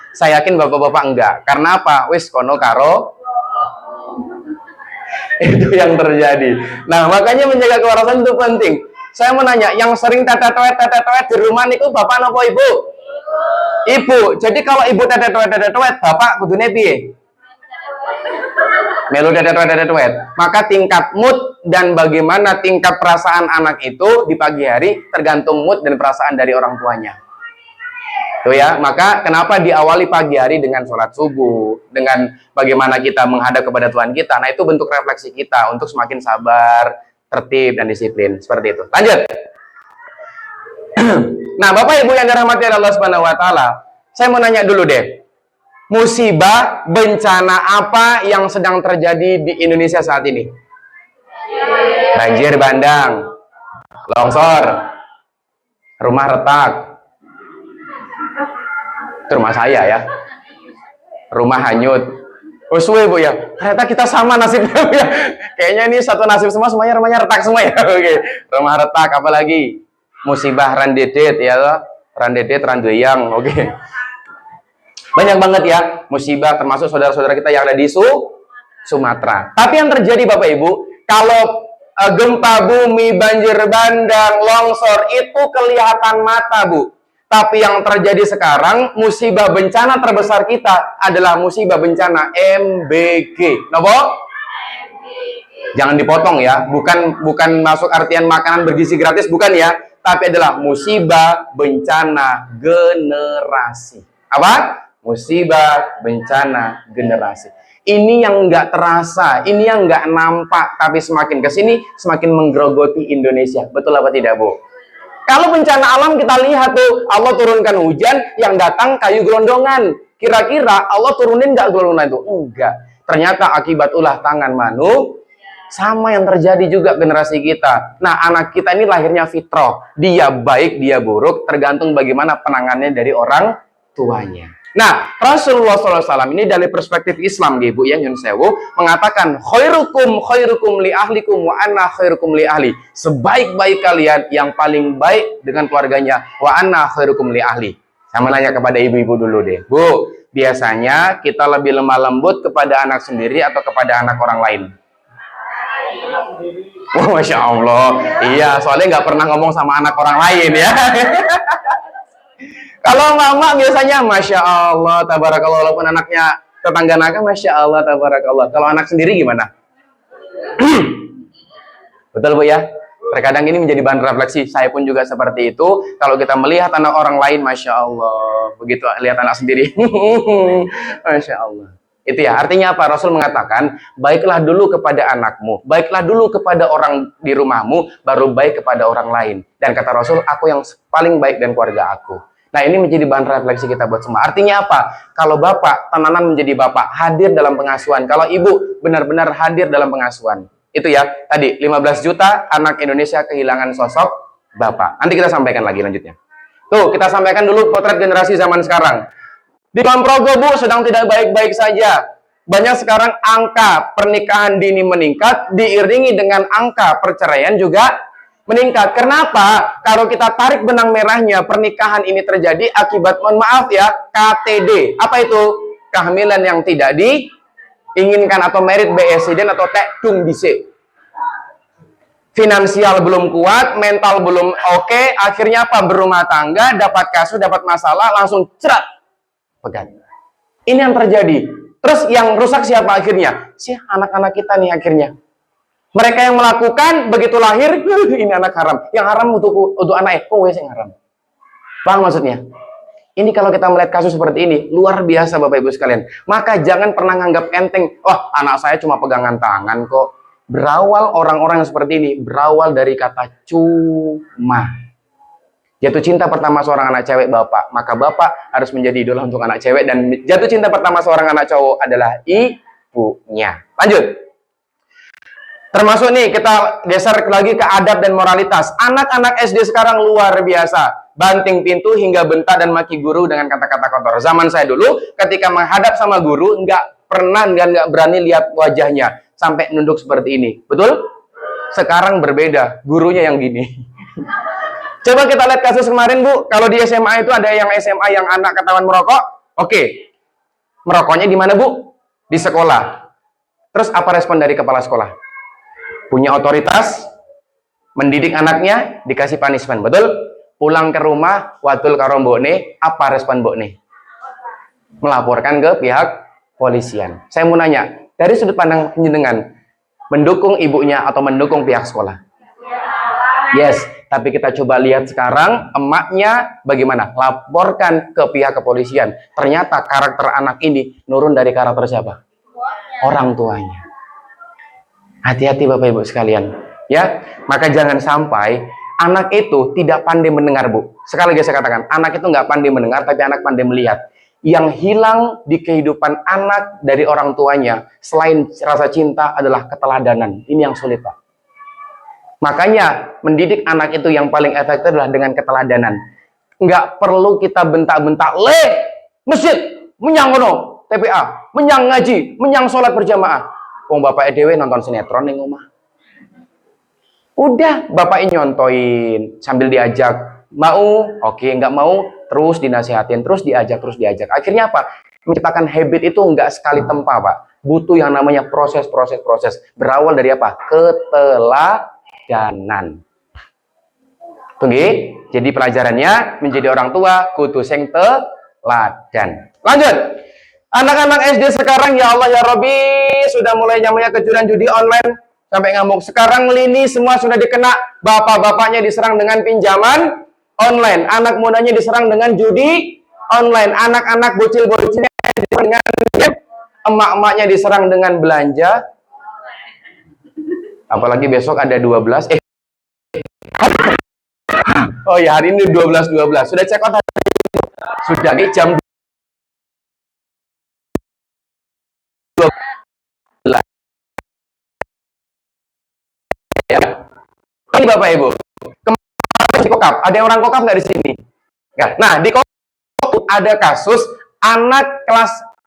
Saya yakin bapak-bapak enggak. Karena apa? Wis kono karo. Itu yang terjadi. Nah, makanya menjaga kewarasan itu penting. Saya mau nanya, yang sering tetet-tetet di rumah niku bapak napa ibu? Ibu. Jadi kalau ibu tetet-tetet, bapak kudune piye? Melu tetet-tetet. Maka tingkat mood dan bagaimana tingkat perasaan anak itu di pagi hari tergantung mood dan perasaan dari orang tuanya. Tuh ya, maka kenapa diawali pagi hari dengan sholat subuh, dengan bagaimana kita menghadap kepada Tuhan kita. Nah, itu bentuk refleksi kita untuk semakin sabar, tertib, dan disiplin. Seperti itu. Lanjut. Nah, Bapak Ibu yang dirahmati Allah Subhanahu wa taala, saya mau nanya dulu deh. Musibah, bencana apa yang sedang terjadi di Indonesia saat ini? Banjir bandang, longsor, rumah retak. Itu rumah saya ya, rumah hanyut. Oh suwe Bu ya, ternyata kita sama nasibnya Bu ya. Kayaknya ini satu nasib semua, semuanya rumahnya retak semua ya. Oke, rumah retak, apalagi musibah randedet ya, randedet randoyang. Oke, banyak banget ya musibah, termasuk saudara-saudara kita yang ada di Sumatera. Tapi yang terjadi Bapak Ibu, kalau gempa bumi, banjir bandang, longsor itu kelihatan mata Bu. Tapi yang terjadi sekarang, musibah bencana terbesar kita adalah musibah bencana MBG. Kenapa? Jangan dipotong ya, bukan masuk artian makanan bergizi gratis, bukan ya, tapi adalah musibah bencana generasi. Apa? Musibah bencana generasi. Ini yang nggak terasa, ini yang nggak nampak, tapi semakin kesini semakin menggerogoti Indonesia. Betul apa tidak, Bu? Kalau bencana alam kita lihat tuh, Allah turunkan hujan, yang datang kayu gelondongan. Kira-kira Allah turunin nggak gelondongan itu? Enggak. Ternyata akibat ulah tangan manusia. Sama yang terjadi juga generasi kita. Nah, anak kita ini lahirnya fitrah. Dia baik, dia buruk, tergantung bagaimana penanganannya dari orang tuanya. Nah, Rasulullah SAW ini dari perspektif Islam, Ibu ya, Nyun Sewu, mengatakan, khairukum li ahlikum wa anna khairukum li ahli. Sebaik-baik kalian yang paling baik dengan keluarganya, wa anna khairukum li ahli. Saya mau nanya kepada ibu-ibu dulu deh. Bu, biasanya kita lebih lemah lembut kepada anak sendiri atau kepada anak orang lain? Oh, Masya Allah. Iya, soalnya nggak pernah ngomong sama anak orang lain ya. Kalau mama biasanya Masya Allah, tabarakallah, walaupun anaknya tetangga nakal, Masya Allah, tabarakallah. Kalau anak sendiri gimana? Betul Bu ya? Terkadang ini menjadi bahan refleksi. Saya pun juga seperti itu. Kalau kita melihat anak orang lain, Masya Allah. Begitu lihat anak sendiri. Masya Allah. Itu ya, artinya apa? Rasul mengatakan, baiklah dulu kepada anakmu, baiklah dulu kepada orang di rumahmu, baru baik kepada orang lain. Dan kata Rasul, aku yang paling baik dan keluarga aku. Nah, ini menjadi bahan refleksi kita buat semua. Artinya apa? Kalau bapak, tenanan menjadi bapak, hadir dalam pengasuhan. Kalau ibu, benar-benar hadir dalam pengasuhan. Itu ya, tadi 15 juta anak Indonesia kehilangan sosok bapak. Nanti kita sampaikan lagi lanjutnya. Tuh, kita sampaikan dulu potret generasi zaman sekarang. Di Kulon Progo, Bu, sedang tidak baik-baik saja. Banyak sekarang angka pernikahan dini meningkat, diiringi dengan angka perceraian juga meningkat. Kenapa? Kalau kita tarik benang merahnya, pernikahan ini terjadi akibat, mohon maaf ya, KTD. Apa itu? Kehamilan yang tidak diinginkan atau merit beesiden atau tekdung dise. Finansial belum kuat, mental belum oke, akhirnya apa? Berumah tangga, dapat kasus, dapat masalah, langsung cerat. Pegat. Ini yang terjadi. Terus yang rusak siapa akhirnya? Si anak-anak kita nih akhirnya. Mereka yang melakukan begitu lahir, ini anak haram. Yang haram untuk anak yang haram. Paham maksudnya? Ini kalau kita melihat kasus seperti ini, luar biasa Bapak Ibu sekalian. Maka jangan pernah nganggap enteng, wah anak saya cuma pegangan tangan kok. Berawal orang-orang yang seperti ini, berawal dari kata cuma. Jatuh cinta pertama seorang anak cewek bapak, maka bapak harus menjadi idola untuk anak cewek, dan jatuh cinta pertama seorang anak cowok adalah ibunya. Lanjut. Termasuk nih kita geser lagi ke adab dan moralitas. Anak-anak SD sekarang luar biasa. Banting pintu hingga bentak dan maki guru dengan kata-kata kotor. Zaman saya dulu ketika menghadap sama guru nggak pernah dan nggak berani lihat wajahnya sampai nunduk seperti ini. Betul? Sekarang berbeda, gurunya yang gini. Coba kita lihat kasus kemarin Bu, kalau di SMA itu ada yang SMA yang anak ketahuan merokok, oke. Merokoknya di mana Bu? Di sekolah. Terus apa respon dari kepala sekolah? Punya otoritas, mendidik anaknya, dikasih punishment, betul? Pulang ke rumah, watul karo mbokne, apa respon mbokne? Melaporkan ke pihak polisian. Saya mau nanya, dari sudut pandang penjenengan, mendukung ibunya atau mendukung pihak sekolah? Yes. Tapi kita coba lihat sekarang, emaknya bagaimana? Laporkan ke pihak kepolisian. Ternyata karakter anak ini nurun dari karakter siapa? Orang tuanya. Hati-hati Bapak Ibu sekalian. Ya, maka jangan sampai anak itu tidak pandai mendengar Bu. Sekali lagi saya katakan, anak itu nggak pandai mendengar, tapi anak pandai melihat. Yang hilang di kehidupan anak dari orang tuanya, selain rasa cinta adalah keteladanan. Ini yang sulit Pak. Makanya mendidik anak itu yang paling efektif adalah dengan keteladanan. Nggak perlu kita bentak-bentak, le, masjid, menyang kono, TPA, menyang ngaji, menyang sholat berjamaah. Wong bapak EDW nonton sinetron ning omah. Udah, bapak nyontoin sambil diajak. Mau, oke, nggak mau, terus dinasihatin, terus diajak. Akhirnya apa? Menciptakan habit itu nggak sekali tempa Pak. Butuh yang namanya proses. Berawal dari apa? Keteladanan. Tunggu. Jadi pelajarannya menjadi orang tua kudu sing teladan. Lanjut. Anak-anak SD sekarang ya Allah ya Robbi sudah mulai namanya kejuran judi online sampai ngamuk. Sekarang lini semua sudah dikena. Bapak-bapaknya diserang dengan pinjaman online. Anak mudanya diserang dengan judi online. Anak-anak bocil-bocilnya diserang dengan game. Emak-emaknya diserang dengan belanja. Apalagi besok ada 12. Oh ya, hari ini 12. Sudah check out hari ini? Sudah di jam 12. Ya. Ini Bapak Ibu. Kemarin di Kokap, ada yang orang Kokap nggak di sini? Ya. Nah, di Kokap ada kasus anak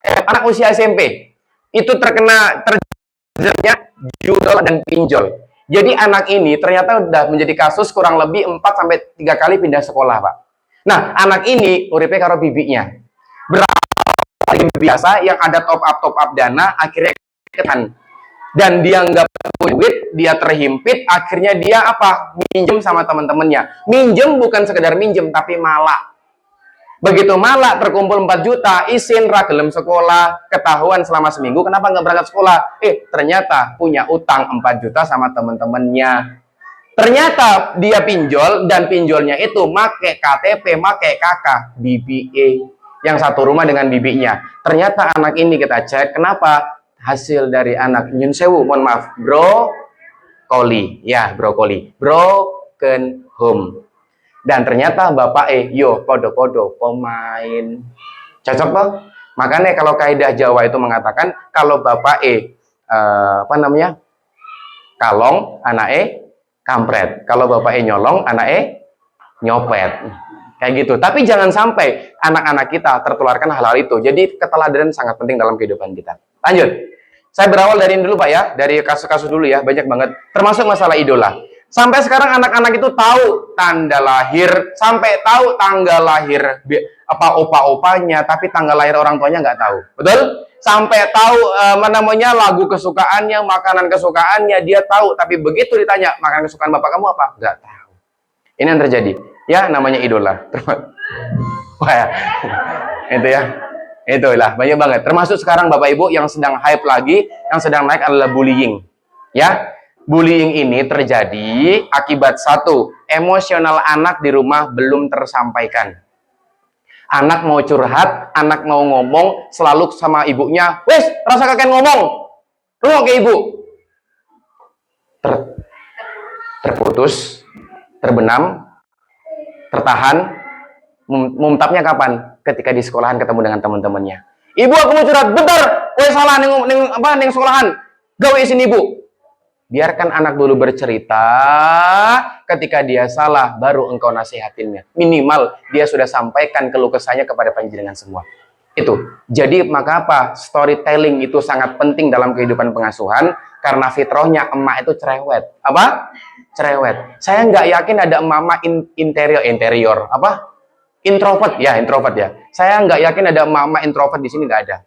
anak usia SMP itu terjeratnya judol dan pinjol. Jadi anak ini ternyata udah menjadi kasus kurang lebih 4-3 kali pindah sekolah, Pak. Nah, anak ini uripe karo bibinya. Berapa biasa yang ada top up dana akhirnya ketan. Dan dia nggak punya duit, dia terhimpit, akhirnya dia apa? Minjem sama teman-temannya. Minjem bukan sekedar minjem, tapi malak. Begitu malak terkumpul 4 juta, isin ragelem sekolah, ketahuan selama seminggu, kenapa nggak berangkat sekolah? Ternyata punya utang 4 juta sama teman-temannya. Ternyata dia pinjol, dan pinjolnya itu make KTP, make KK, BBA. Yang satu rumah dengan bibinya. Ternyata anak ini kita cek, kenapa? Hasil dari anak nyun sewu, mohon maaf, brokoli, ya brokoli, broken home. Dan ternyata bapak yo podo-podo pemain, cocok toh? Makanya kalau kaidah Jawa itu mengatakan kalau bapak apa namanya, kalong, anak kampret. Kalau bapak nyolong, anak nyopet. Kayak gitu. Tapi jangan sampai anak-anak kita tertularkan hal-hal itu. Jadi keteladanan sangat penting dalam kehidupan kita. Lanjut. Saya berawal dari ini dulu Pak ya, dari kasus-kasus dulu ya, banyak banget. Termasuk masalah idola. Sampai sekarang anak-anak itu tahu tanda lahir, sampai tahu tanggal lahir apa opa-opanya, tapi tanggal lahir orang tuanya nggak tahu. Betul? Sampai tahu namanya lagu kesukaannya, makanan kesukaannya, dia tahu. Tapi begitu ditanya, makanan kesukaan bapak kamu apa? Nggak tahu. Ini yang terjadi. Ya, namanya idola. Wah ya. Itu ya. Itulah, banyak banget. Termasuk sekarang Bapak Ibu yang sedang hype lagi, yang sedang naik adalah bullying. Ya, bullying ini terjadi akibat satu, emosional anak di rumah belum tersampaikan. Anak mau curhat, anak mau ngomong, selalu sama ibunya, wes, rasa kakek ngomong, lu ke ibu. Terputus, terbenam, tertahan. Mumtapnya kapan? Ketika di sekolahan ketemu dengan teman-temannya. Ibu, aku mau curhat, bentar. Woi salah neng sekolahan. Gawe isin ibu. Biarkan anak dulu bercerita. Ketika dia salah, baru engkau nasihatinnya. Minimal dia sudah sampaikan keluh kesahnya kepada panjenengan semua. Itu. Jadi maka apa? Storytelling itu sangat penting dalam kehidupan pengasuhan. Karena fitrahnya emak itu cerewet. Apa? Cerewet. Saya nggak yakin ada emak-emak interior. Apa? Introvert ya. Saya nggak yakin ada emak-emak introvert di sini, nggak ada.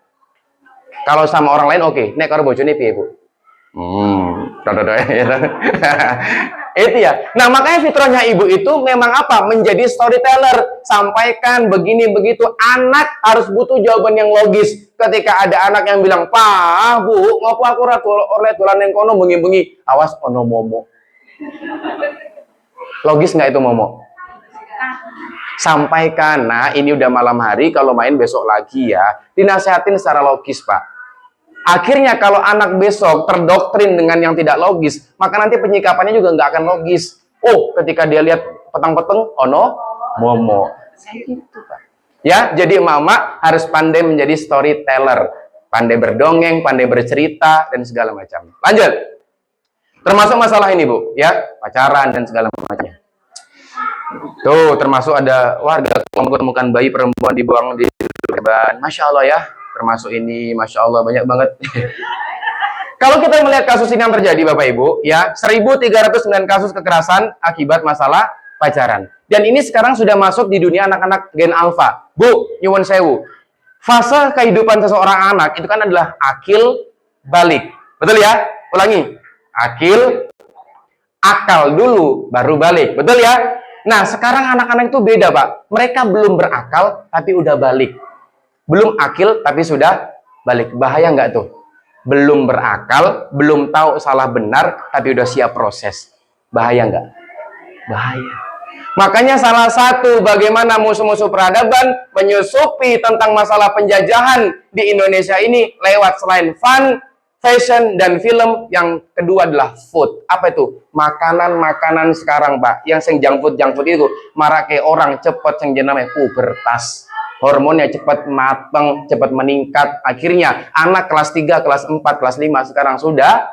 Kalau sama orang lain oke. Nek karo bojone piye, Bu? Itu ya. Nah, makanya fitrahnya ibu itu memang apa? Menjadi storyteller. Sampaikan begini begitu. Anak harus butuh jawaban yang logis. Ketika ada anak yang bilang, "Pak, Bu, ngopo aku oleh dolan ning kono bengi-bengi." Awas ono momo. Logis nggak itu momo? Sampaikan, nah ini udah malam hari, kalau main besok lagi ya. Dinasehatin secara logis, Pak. Akhirnya kalau anak besok terdoktrin dengan yang tidak logis, maka nanti penyikapannya juga nggak akan logis. Oh, ketika dia lihat petang-peteng, ono, momo. Gitu, Pak. Ya, jadi mama harus pandai menjadi storyteller. Pandai berdongeng, pandai bercerita, dan segala macam. Lanjut. Termasuk masalah ini, Bu. Ya, pacaran dan segala macamnya. Tuh, termasuk ada warga menemukan bayi perempuan dibuang di ban. Masya Allah ya, termasuk ini, Masya Allah, banyak banget. Kalau kita melihat kasus ini yang terjadi, Bapak Ibu, ya, 1.309 kasus kekerasan akibat masalah pacaran. Dan ini sekarang sudah masuk di dunia anak-anak gen alfa. Bu, nyuwun sewu. Fase kehidupan seseorang anak itu kan adalah akil balik. Betul ya? Ulangi. Akal dulu, baru balik. Betul ya? Nah, sekarang anak-anak itu beda, Pak. Mereka belum berakal, tapi udah balik. Belum akil, tapi sudah balik. Bahaya nggak tuh? Belum berakal, belum tahu salah benar, tapi udah siap proses. Bahaya nggak? Bahaya. Makanya salah satu bagaimana musuh-musuh peradaban menyusupi tentang masalah penjajahan di Indonesia ini lewat selain fun, fashion, dan film, yang kedua adalah food. Apa itu? Makanan-makanan sekarang, Pak. Yang sing junk food itu marake orang cepet yang namanya pubertas. Hormonnya cepat mateng, cepat meningkat. Akhirnya anak kelas 3, kelas 4, kelas 5 sekarang sudah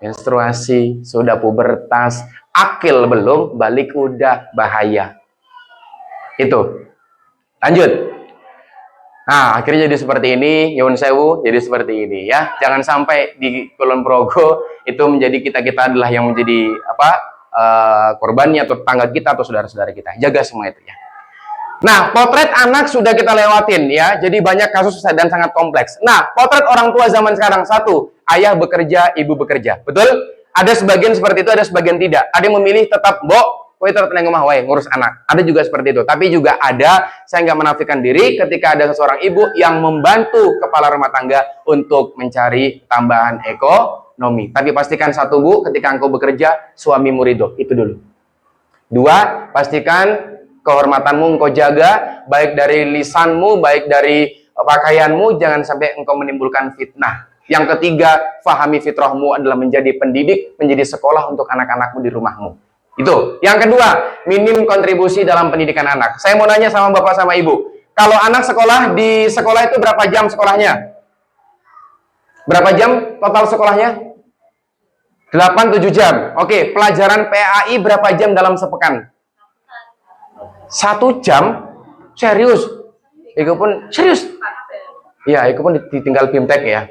menstruasi, sudah pubertas. Akil belum, balik udah, bahaya. Itu. Lanjut. Nah, akhirnya jadi seperti ini, nyuwun sewu, jadi seperti ini ya. Jangan sampai di Kulon Progo itu menjadi kita adalah yang menjadi korbannya, atau tetangga kita atau saudara-saudara kita. Jaga semua itu ya. Nah, potret anak sudah kita lewatin ya. Jadi banyak kasus dan sangat kompleks. Nah, potret orang tua zaman sekarang, satu, ayah bekerja, ibu bekerja. Betul? Ada sebagian seperti itu, ada sebagian tidak. Ada yang memilih tetap, Mbok, kowe tetap nang omah wae ngurus anak. Ada juga seperti itu. Tapi juga ada, saya nggak menafikan diri, ketika ada seseorang ibu yang membantu kepala rumah tangga untuk mencari tambahan ekonomi. Tapi pastikan satu, Bu, ketika engkau bekerja, suamimu ridho. Itu dulu. Dua, pastikan kehormatanmu engkau jaga, baik dari lisanmu, baik dari pakaianmu, jangan sampai engkau menimbulkan fitnah. Yang ketiga, fahami fitrahmu adalah menjadi pendidik, menjadi sekolah untuk anak-anakmu di rumahmu. Itu. Yang kedua, minim kontribusi dalam pendidikan anak. Saya mau nanya sama bapak sama ibu, kalau anak sekolah, di sekolah itu berapa jam sekolahnya? Berapa jam total sekolahnya? 8-7 jam. Oke, pelajaran PAI berapa jam dalam sepekan? 1 jam? Serius? Itu pun serius? Iya, itu pun ditinggal Bimtek ya.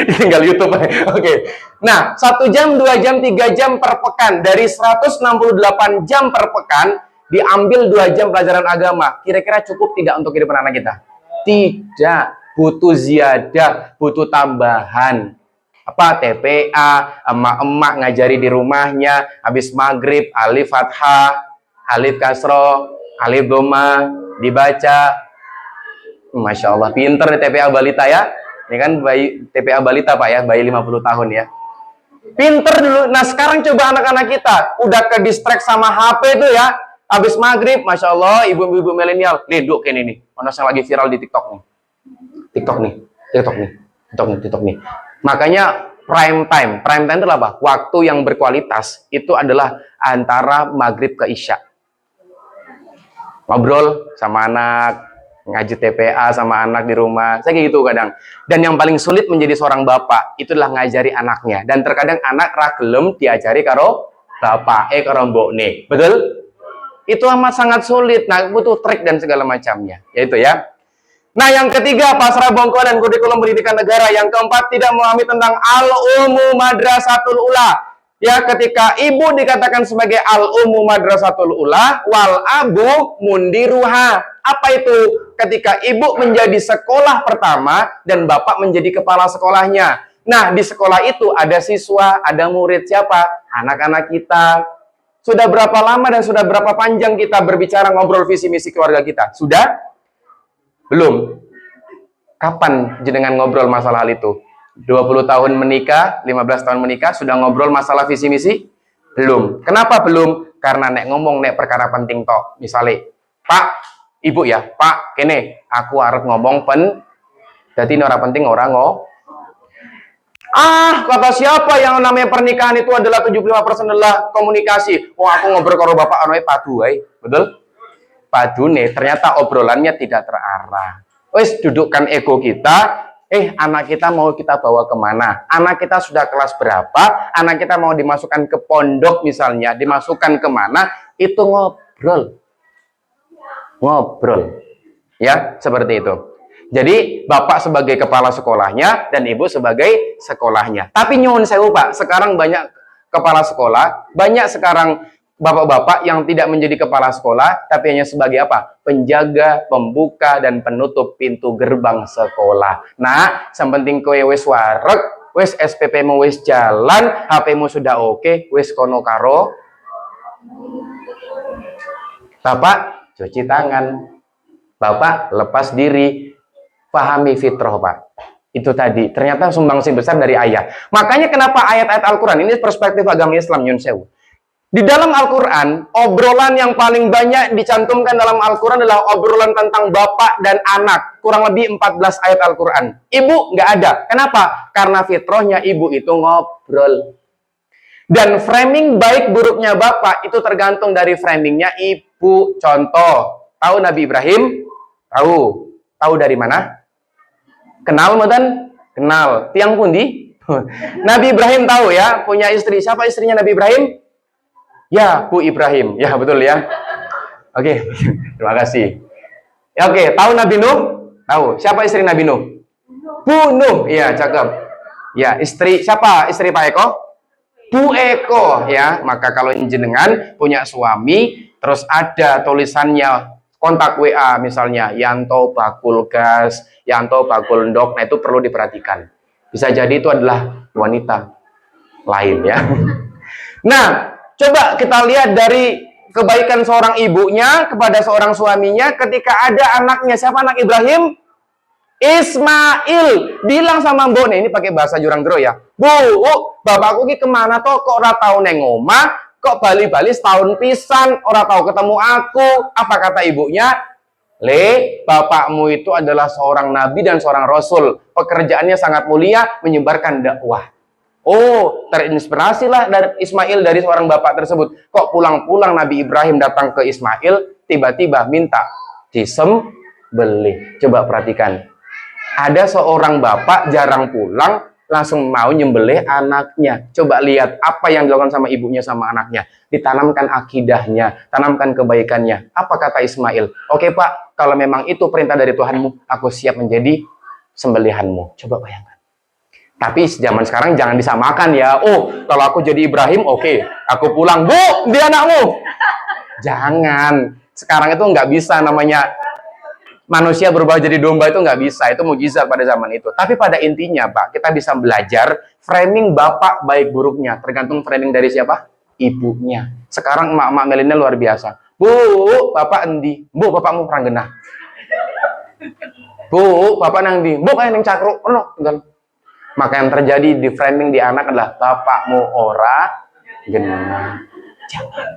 Ditinggal YouTube. Oke. Nah, 1 jam, 2 jam, 3 jam per pekan. Dari 168 jam per pekan, diambil 2 jam pelajaran agama. Kira-kira cukup tidak untuk kehidupan anak kita? Tidak. Butuh ziyadah, butuh tambahan. Apa? TPA, emak-emak ngajari di rumahnya, habis maghrib, alif fathah, alif kasro, alif doma, dibaca. Masya Allah, pinter nih TPA balita ya. Ini kan bayi TPA balita Pak ya, bayi 50 tahun ya. Pinter dulu. Nah sekarang coba anak-anak kita udah ke distract sama HP itu ya. Habis maghrib, Masya Allah, ibu-ibu milenial, lihat kayak ini. Mana yang lagi viral di TikTok nih. TikTok nih. Makanya prime time itu apa? Waktu yang berkualitas itu adalah antara maghrib ke isya. Ngobrol sama anak, ngaji TPA sama anak di rumah. Saya kayak gitu kadang. Dan yang paling sulit menjadi seorang bapak itu adalah ngajari anaknya. Dan terkadang anak ragelem diajari karo bapak karo mbokne. Betul? Itu amat sangat sulit. Nah, butuh trik dan segala macamnya. Yaitu ya. Nah, yang ketiga, pasrah bongkar dan kurikulum pendidikan negara. Yang keempat, tidak memahami tentang al-umu madrasatul ula. Ya, ketika ibu dikatakan sebagai al-umu madrasatul ula, wal abu mundiruha. Apa itu? Ketika ibu menjadi sekolah pertama dan bapak menjadi kepala sekolahnya. Nah, di sekolah itu ada siswa, ada murid. Siapa? Anak-anak kita. Sudah berapa lama dan sudah berapa panjang kita berbicara ngobrol visi misi keluarga kita? Sudah? Belum. Kapan jenengan ngobrol masalah hal itu? 20 tahun menikah, 15 tahun menikah, sudah ngobrol masalah visi misi? Belum. Kenapa belum? Karena nek ngomong nek perkara penting tok. Misalnya, Pak, Ibu ya, Pak, kene, aku harus ngomong jadi orang penting orang kata siapa yang namanya pernikahan itu adalah 75% adalah komunikasi. Aku ngobrol karo bapak anu padu wae. Betul? Padu nih, ternyata obrolannya tidak terarah. Wes dudukkan ego kita. Anak kita mau kita bawa kemana? Anak kita sudah kelas berapa? Anak kita mau dimasukkan ke pondok misalnya, dimasukkan kemana? Itu ngobrol. Ya, seperti itu. Jadi, bapak sebagai kepala sekolahnya dan ibu sebagai sekolahnya. Tapi nyuwun sewu Pak, sekarang banyak kepala sekolah, banyak sekarang bapak-bapak yang tidak menjadi kepala sekolah, tapi hanya sebagai apa? Penjaga, pembuka, dan penutup pintu gerbang sekolah. Nah, yang penting kowe wis wareg, wis SPP-mu wis jalan, HP-mu sudah oke, wis kono karo Bapak cuci tangan, Bapak lepas diri, pahami fitrah Pak. Itu tadi, ternyata sumbangsih besar dari ayah. Makanya kenapa ayat-ayat Al-Quran, ini perspektif agama Islam, Yun Sewu. Di dalam Al-Quran, obrolan yang paling banyak dicantumkan dalam Al-Quran adalah obrolan tentang bapak dan anak. Kurang lebih 14 ayat Al-Quran. Ibu nggak ada. Kenapa? Karena fitrahnya ibu itu ngobrol. Dan framing baik buruknya bapak itu tergantung dari framingnya ibu. Contoh, tahu Nabi Ibrahim? Tahu. Tahu dari mana? Kenal, Madan? Kenal. Tiang pundi? Nabi Ibrahim tahu ya, punya istri. Siapa istrinya Nabi Ibrahim? Ya, Bu Ibrahim. Ya, betul ya. Oke, terima kasih. Ya, oke, tahu Nabi Nuh? Tahu. Siapa istri Nabi Nuh? Bu Nuh. Iya, cakep. Ya, istri siapa? Istri Pak Eko? Bu Eko, ya. Maka kalau jenengan punya suami, terus ada tulisannya kontak WA misalnya Yanto Bakul Gas, Yanto Bakul Ndok, nah itu perlu diperhatikan. Bisa jadi itu adalah wanita lain ya. Nah, coba kita lihat dari kebaikan seorang ibunya kepada seorang suaminya ketika ada anaknya. Siapa anak Ibrahim? Ismail. Bilang sama Mbok, ini pakai bahasa Jurang Gero ya. Bu, bapakku ki kemana toh kok ora tau neng omah, kok bali-bali setahun pisan, ora tahu ketemu aku. Apa kata ibunya? Le, bapakmu itu adalah seorang nabi dan seorang rasul. Pekerjaannya sangat mulia, menyebarkan dakwah. Oh, terinspirasilah dari Ismail dari seorang bapak tersebut. Kok pulang-pulang Nabi Ibrahim datang ke Ismail, tiba-tiba minta disembelih. Coba perhatikan. Ada seorang bapak jarang pulang, langsung mau nyembelih anaknya. Coba lihat apa yang dilakukan sama ibunya sama anaknya. Ditanamkan akidahnya, tanamkan kebaikannya. Apa kata Ismail? Oke Pak, kalau memang itu perintah dari Tuhanmu, aku siap menjadi sembelihanmu. Coba bayangkan. Tapi zaman sekarang jangan disamakan ya. Oh, kalau aku jadi Ibrahim, oke. Aku pulang, Bu, dia anakmu. Jangan. Sekarang itu nggak bisa namanya manusia berubah jadi domba, itu nggak bisa. Itu mukjizat pada zaman itu. Tapi pada intinya, Pak, kita bisa belajar framing bapak baik buruknya. Tergantung framing dari siapa? Ibunya. Sekarang emak-emak milenial luar biasa. Bu, bapak endi? Bu, bapakmu perang genah. Bu, bapak nang di. Bu, kayak neng cakruk. Oh, tinggal. Maka yang terjadi di framing di anak adalah bapakmu ora genah. Jangan.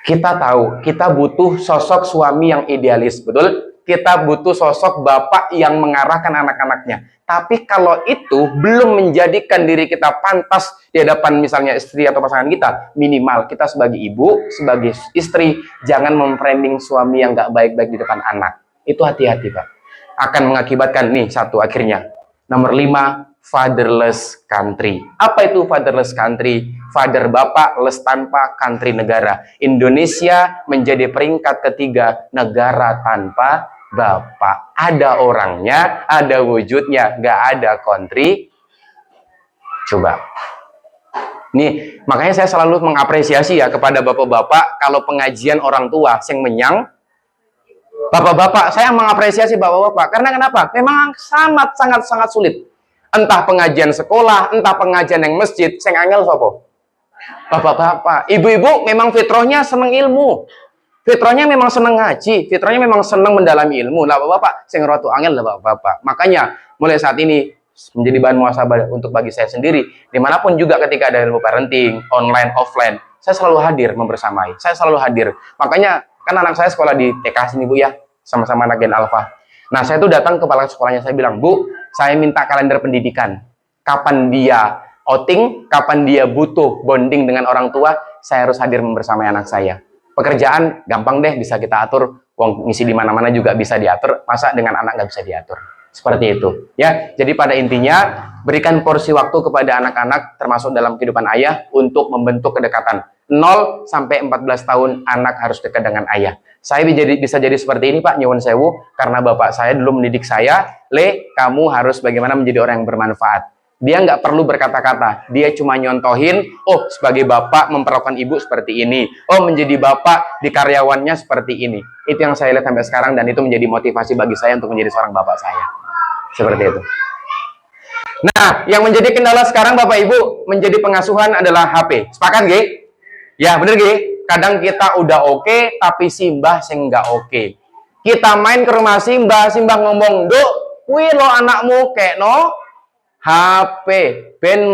Kita tahu, kita butuh sosok suami yang idealis, betul? Kita butuh sosok bapak yang mengarahkan anak-anaknya. Tapi kalau itu belum menjadikan diri kita pantas di hadapan misalnya istri atau pasangan kita, minimal kita sebagai ibu, sebagai istri, jangan memframing suami yang gak baik-baik di depan anak. Itu hati-hati, Pak. Akan mengakibatkan, nih, satu akhirnya. Nomor 5, fatherless country. Apa itu fatherless country? Father bapak, less tanpa, country negara. Indonesia menjadi peringkat ketiga negara tanpa bapak. Ada orangnya, ada wujudnya, nggak ada country. Coba. Nih, makanya saya selalu mengapresiasi ya kepada bapak-bapak kalau pengajian orang tua sing menyang. Bapak-bapak, saya mengapresiasi bapak-bapak karena kenapa? Memang sangat sulit. Entah pengajian sekolah, entah pengajian yang masjid, sing angel sapa? Bapak-bapak, ibu-ibu memang fitrahnya seneng ilmu. Fitrahnya memang seneng ngaji, fitrahnya memang seneng mendalami ilmu. Lah bapak-bapak, sing rotu angel lah bapak-bapak. Makanya mulai saat ini menjadi bahan muhasabah untuk bagi saya sendiri. Dimanapun juga ketika ada ilmu parenting, online, offline, saya selalu hadir membersamai. Saya selalu hadir. Makanya kan anak saya sekolah di TK sini Bu ya, sama-sama anak Gen Alpha. Nah saya tuh datang ke kepala sekolahnya, saya bilang, Bu, saya minta kalender pendidikan. Kapan dia outing, kapan dia butuh bonding dengan orang tua, saya harus hadir membersamai anak saya. Pekerjaan gampang deh, bisa kita atur. Uang ngisi di mana-mana juga bisa diatur. Masa dengan anak nggak bisa diatur? Seperti itu. Ya, jadi pada intinya berikan porsi waktu kepada anak-anak, termasuk dalam kehidupan ayah, untuk membentuk kedekatan. 0 sampai 14 tahun anak harus dekat dengan ayah. Saya bisa jadi seperti ini Pak, nyuwun sewu, karena bapak saya dulu mendidik saya, Le, kamu harus bagaimana menjadi orang yang bermanfaat. Dia nggak perlu berkata-kata, dia cuma nyontohin, oh sebagai bapak memperlakukan ibu seperti ini, oh menjadi bapak di karyawannya seperti ini. Itu yang saya lihat sampai sekarang dan itu menjadi motivasi bagi saya untuk menjadi seorang bapak saya. Seperti itu. Nah, yang menjadi kendala sekarang Bapak Ibu menjadi pengasuhan adalah HP. Sepakat, G? Ya, bener, G? Kadang kita udah oke, tapi simbah sing nggak oke. Kita main ke rumah simbah ngomong, "Duk, kuwi lo anakmu kek no HP ben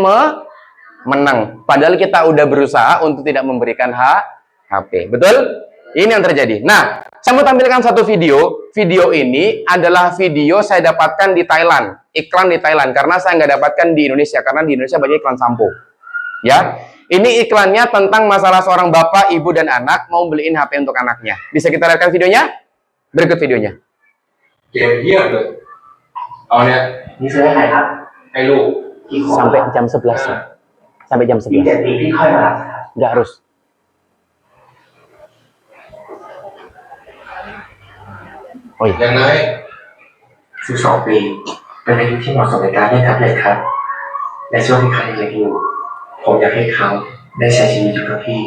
menang." Padahal kita udah berusaha untuk tidak memberikan HP. Betul? Ini yang terjadi. Nah, saya mau tampilkan satu video. Video ini adalah video saya dapatkan di Thailand. Iklan di Thailand. Karena saya nggak dapatkan di Indonesia. Karena di Indonesia banyak iklan sampo. Ya, ini iklannya tentang masalah seorang bapak, ibu, dan anak mau beliin HP untuk anaknya. Bisa kita lihatkan videonya? Berikut videonya. Sampai jam 11 ya. Sampai jam 11. Nggak harus. Oh iya. อย่างน้อย12 ปีเป็นอายุที่เหมาะสมในการเล่นแท็บเล็ตครับในช่วงที่เขายังเล็กอยู่ผมอยากให้เขาได้ใช้ชีวิตอยู่กับพี่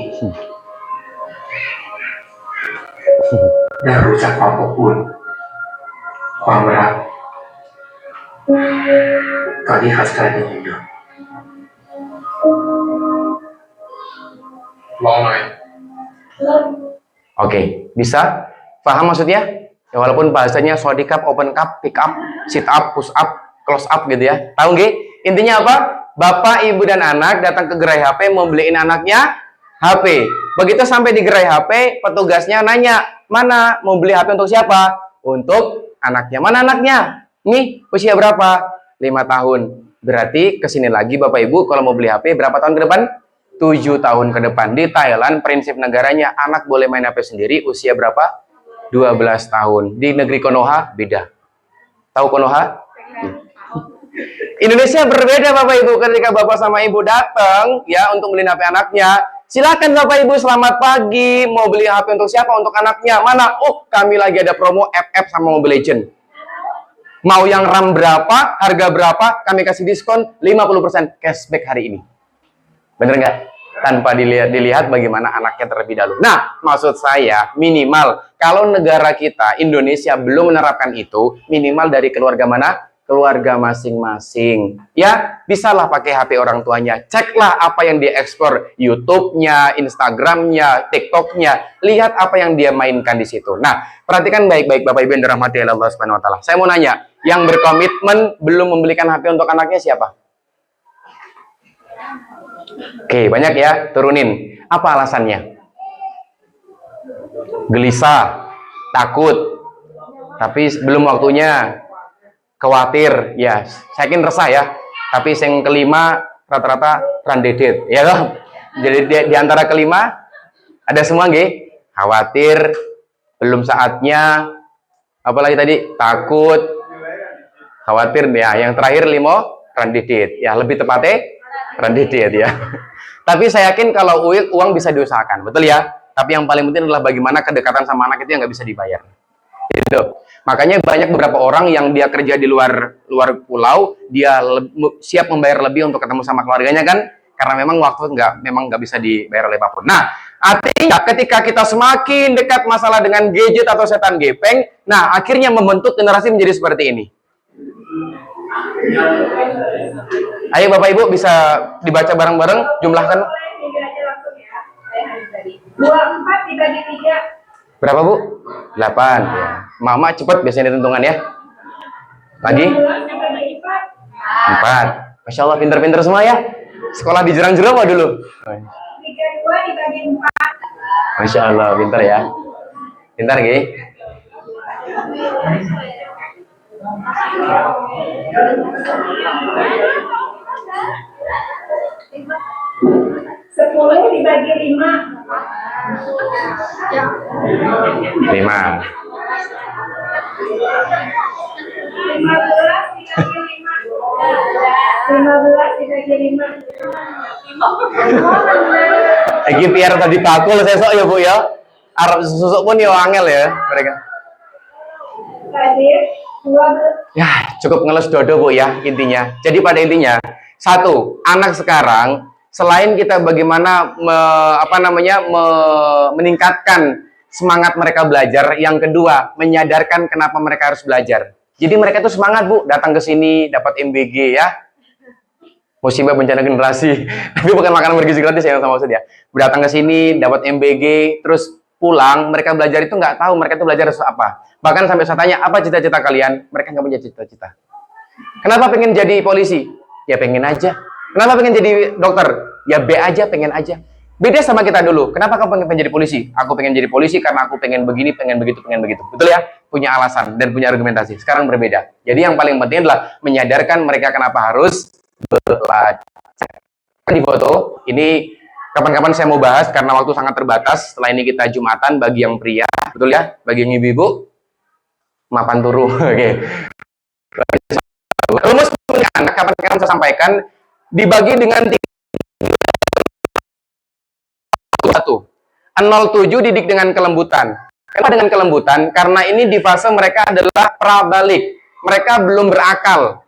ได้รู้จักความอบอุ่นความรักก่อนที่เขาจะกลายเป็นหุ่นยนต์ลองหน่อย Oke, bisa? Paham maksudnya? Ya, walaupun bahasanya sodikap, open cup, pick up, sit up, push up, close up gitu ya. Tahu nggih? Intinya apa? Bapak, ibu, dan anak datang ke gerai HP mau beliin anaknya HP. Begitu sampai di gerai HP, petugasnya nanya, "Mana? Mau beli HP untuk siapa?" "Untuk anaknya." "Mana anaknya?" "Nih, usia berapa?" 5 tahun. Berarti kesini lagi Bapak Ibu kalau mau beli HP berapa tahun ke depan? 7 tahun ke depan. Di Thailand prinsip negaranya anak boleh main HP sendiri usia berapa? 12 tahun. Di negeri Konoha beda. Tahu Konoha? Indonesia berbeda Bapak Ibu. Ketika Bapak sama Ibu datang ya untuk beli HP anaknya, silakan Bapak Ibu, selamat pagi. Mau beli HP untuk siapa? Untuk anaknya. Mana? Oh, kami lagi ada promo FF sama Mobile Legend. Mau yang RAM berapa? Harga berapa? Kami kasih diskon 50% cashback hari ini. Bener nggak? Tanpa dilihat bagaimana anaknya terlebih dahulu. Nah, maksud saya minimal kalau negara kita Indonesia belum menerapkan itu, minimal dari keluarga mana? Keluarga masing-masing. Ya, bisalah pakai HP orang tuanya. Ceklah apa yang dia ekspor, YouTube-nya, Instagram-nya, TikTok-nya. Lihat apa yang dia mainkan di situ. Nah, perhatikan baik-baik Bapak Ibu yang dirahmati Allah Subhanahu wa taala. Saya mau nanya, yang berkomitmen belum membelikan HP untuk anaknya siapa? Oke, banyak ya, turunin. Apa alasannya? Gelisah, takut, tapi belum waktunya, khawatir, ya, saya yakin resah ya. Tapi yang kelima rata-rata randedet, ya toh. Jadi di antara kelima ada semua nggih? Khawatir, belum saatnya, apalagi tadi takut, khawatir ya. Yang terakhir limo randedet, ya lebih tepatnya randedet ya. Tapi saya yakin kalau uang bisa diusahakan, betul ya. Tapi yang paling penting adalah bagaimana kedekatan sama anak itu yang nggak bisa dibayar. Itu. Makanya banyak beberapa orang yang dia kerja di luar pulau, dia siap membayar lebih untuk ketemu sama keluarganya kan, karena memang waktu memang nggak bisa dibayar oleh apapun. Nah, artinya ketika kita semakin dekat masalah dengan gadget atau setan gepeng, nah akhirnya membentuk generasi menjadi seperti ini. Ayo Bapak Ibu bisa dibaca bareng-bareng, jumlahkan. 24 dibagi 3. Berapa Bu? 8 ya. Mama cepet biasanya ditentukan ya. Lagi? 4. Masya Allah, pinter-pinter semua ya. Sekolah di Jurang-Jurang dulu. 32 dibagi 4. Masya Allah, pinter ya. Pintar gih. Sepuluh dibagi 5. 5. 15 dibagi 5. Lagi biar tadi pakul sesok ya Bu ya. Arab susuk pun ya angel ya mereka. Hadir 12. Ya, cukup ngelus dodo Bu ya intinya. Jadi pada intinya, satu, anak sekarang selain kita bagaimana meningkatkan semangat mereka belajar, yang kedua, menyadarkan kenapa mereka harus belajar. Jadi mereka tuh semangat Bu, datang ke sini dapat MBG ya. musibah bencana generasi. Tapi bukan makanan bergizi gratis ya, yang sama maksud ya. Datang ke sini dapat MBG, terus pulang mereka belajar itu nggak tahu mereka itu belajar apa. Bahkan sampai saya tanya apa cita-cita kalian, mereka nggak punya cita-cita. Kenapa pengen jadi polisi? Ya pengen aja. Kenapa pengen jadi dokter? Ya B aja, pengen aja. Beda sama kita dulu. Kenapa kamu pengen jadi polisi? Aku pengen jadi polisi karena aku pengen begini, pengen begitu, pengen begitu. Betul ya? Punya alasan dan punya argumentasi. Sekarang berbeda. Jadi yang paling penting adalah menyadarkan mereka kenapa harus belajar. Di foto ini kapan-kapan saya mau bahas karena waktu sangat terbatas. Setelah ini kita Jumatan bagi yang pria, betul ya? Bagi yang ibu-ibu, mapan turu. Oke. Rumus punya anak kapan-kapan saya sampaikan dibagi dengan 07 didik dengan kelembutan. Kenapa dengan kelembutan? Karena ini di fase mereka adalah prabalik. Mereka belum berakal.